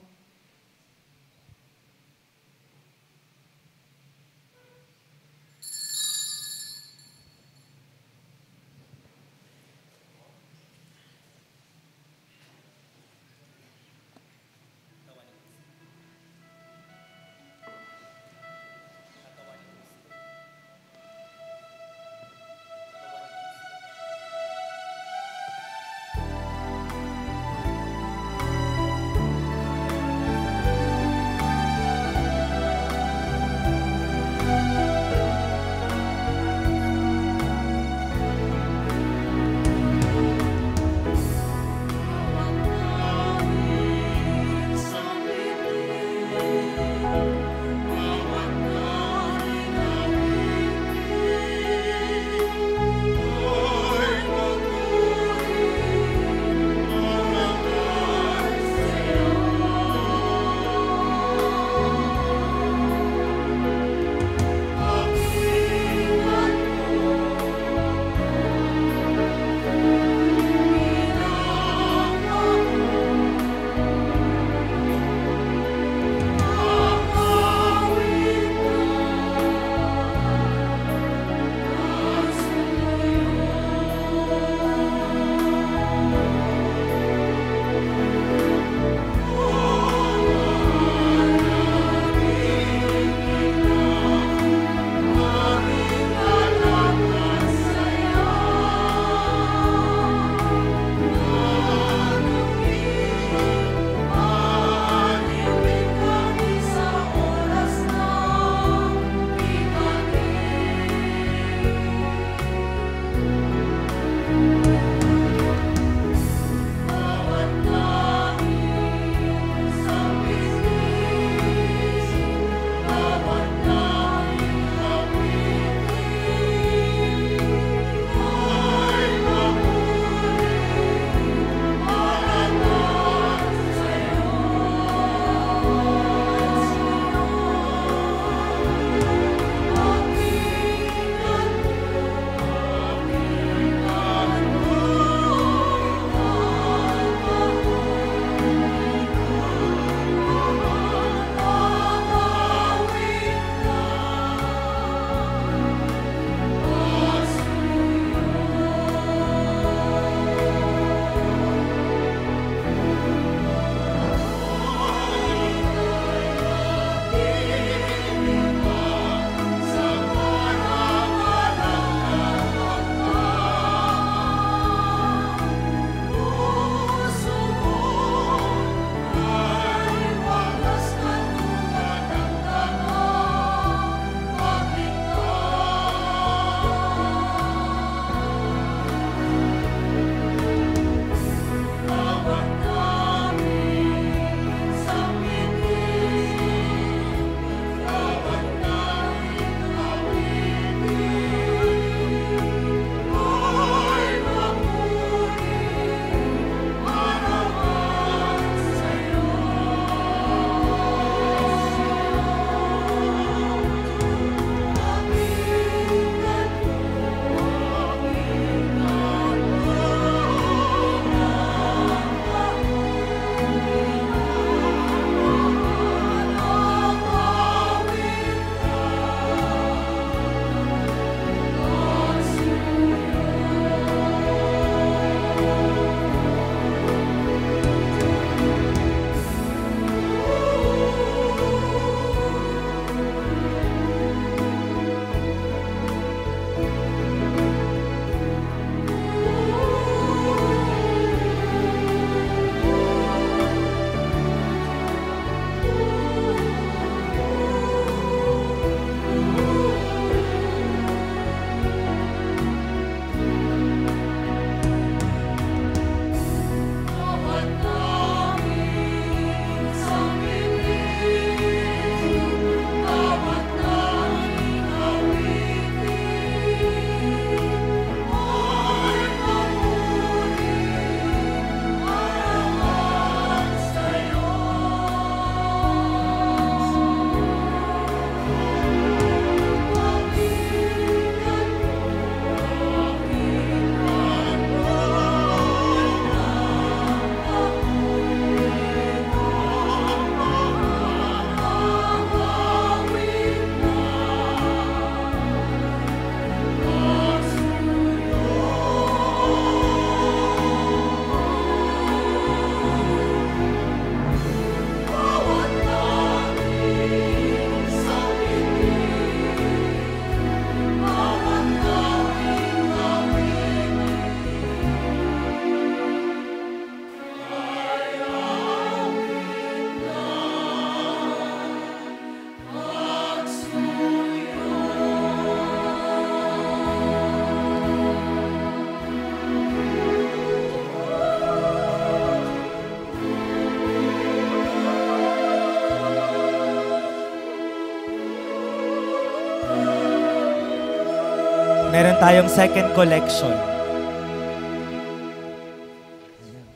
Speaker 2: Meron tayong second collection.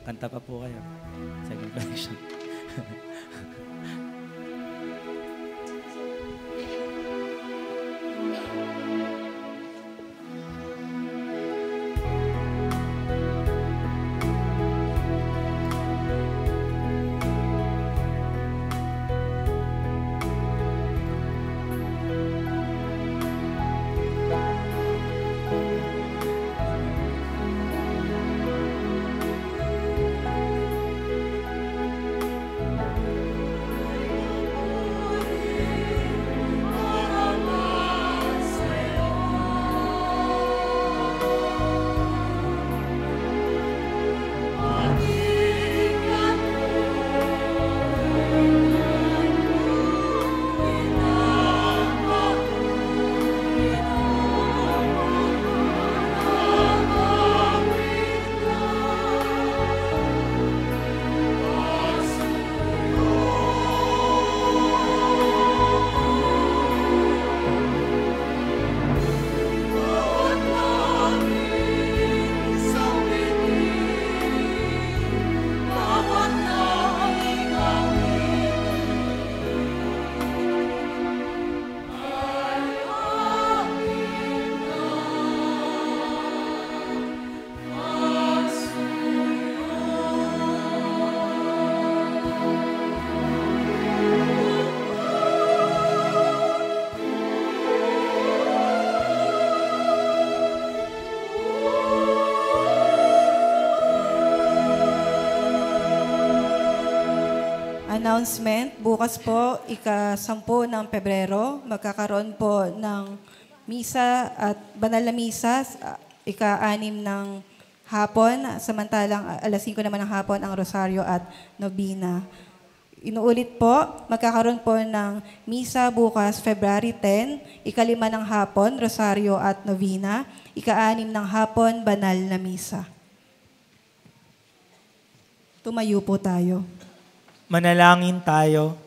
Speaker 2: Kanta pa po kayo. Second collection.
Speaker 1: Announcement, bukas po, ika-10 ng Pebrero, magkakaroon po ng misa at banal na misa, ika-6 ng hapon, samantalang alas 5 naman ng hapon ang Rosario at Novena. Inuulit po, magkakaroon po ng misa bukas, February 10, ika-5 ng hapon, Rosario at Novena, ika-6 ng hapon, banal na misa. Tumayo po tayo.
Speaker 2: Manalangin tayo.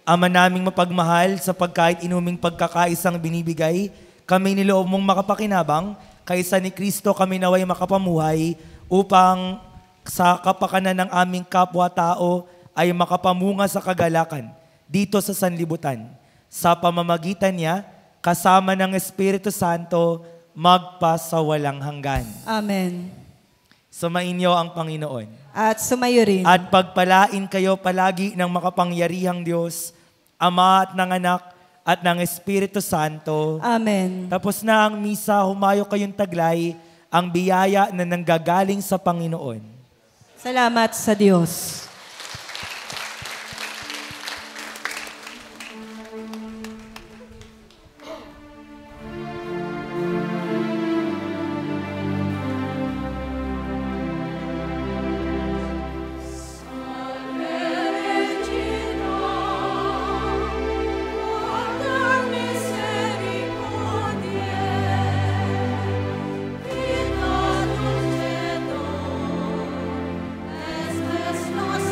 Speaker 2: Ama naming mapagmahal, sa pagkait inuming pagkakaisang binibigay, kami niloob mong makapakinabang, kaysa ni Kristo kami naway makapamuhay, upang sa kapakanan ng aming kapwa-tao ay makapamunga sa kagalakan dito sa sanlibutan. Sa pamamagitan niya, kasama ng Espiritu Santo, magpasawalang hanggan.
Speaker 1: Amen.
Speaker 2: Sumainyo ang Panginoon.
Speaker 1: At sumayo rin.
Speaker 2: At pagpalain kayo palagi ng makapangyarihang Diyos, Ama at ng Anak at ng Espiritu Santo.
Speaker 1: Amen.
Speaker 2: Tapos na ang misa, humayo kayong taglay ang biyaya na nanggagaling sa Panginoon.
Speaker 1: Salamat sa Diyos.
Speaker 6: Nos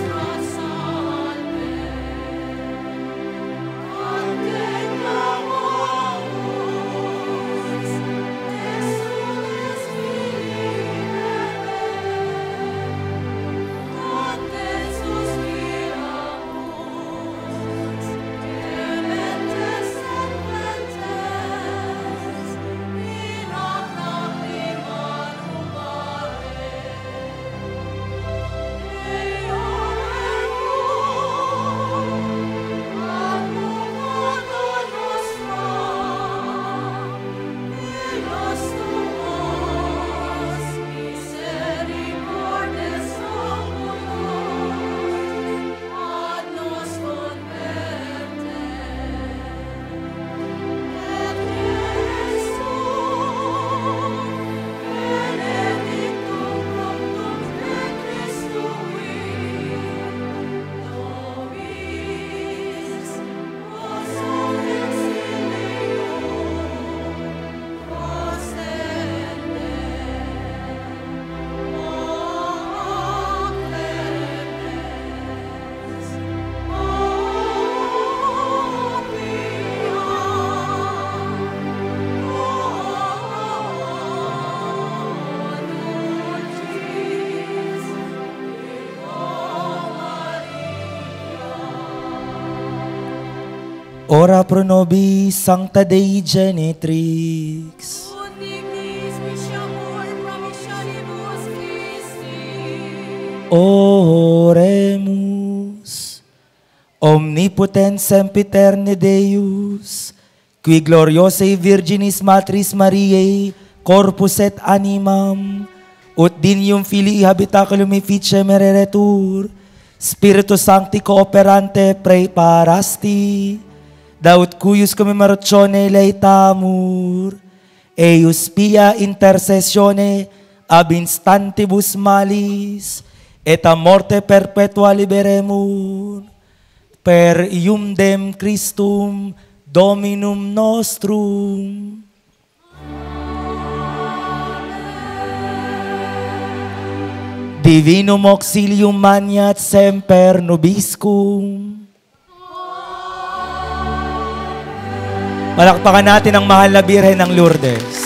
Speaker 2: Ora pro nobis sancta Dei Genetrix. Oremus. Omnipotens sempiterne Deus, qui gloriosae Virginis Matris Mariae, corpus et animam, ut dinium Filii habitaculum efficie mereretur, Spiritus Sancti cooperante preparasti, daut cuius commemoratione leitamur, eius pia intercessione ab instantibus malis, et a morte perpetua liberemur, per iumdem Christum Dominum nostrum. Divinum auxilium maniat semper nobiscum. Palakpakan natin ang mahal na Birhen ng Lourdes.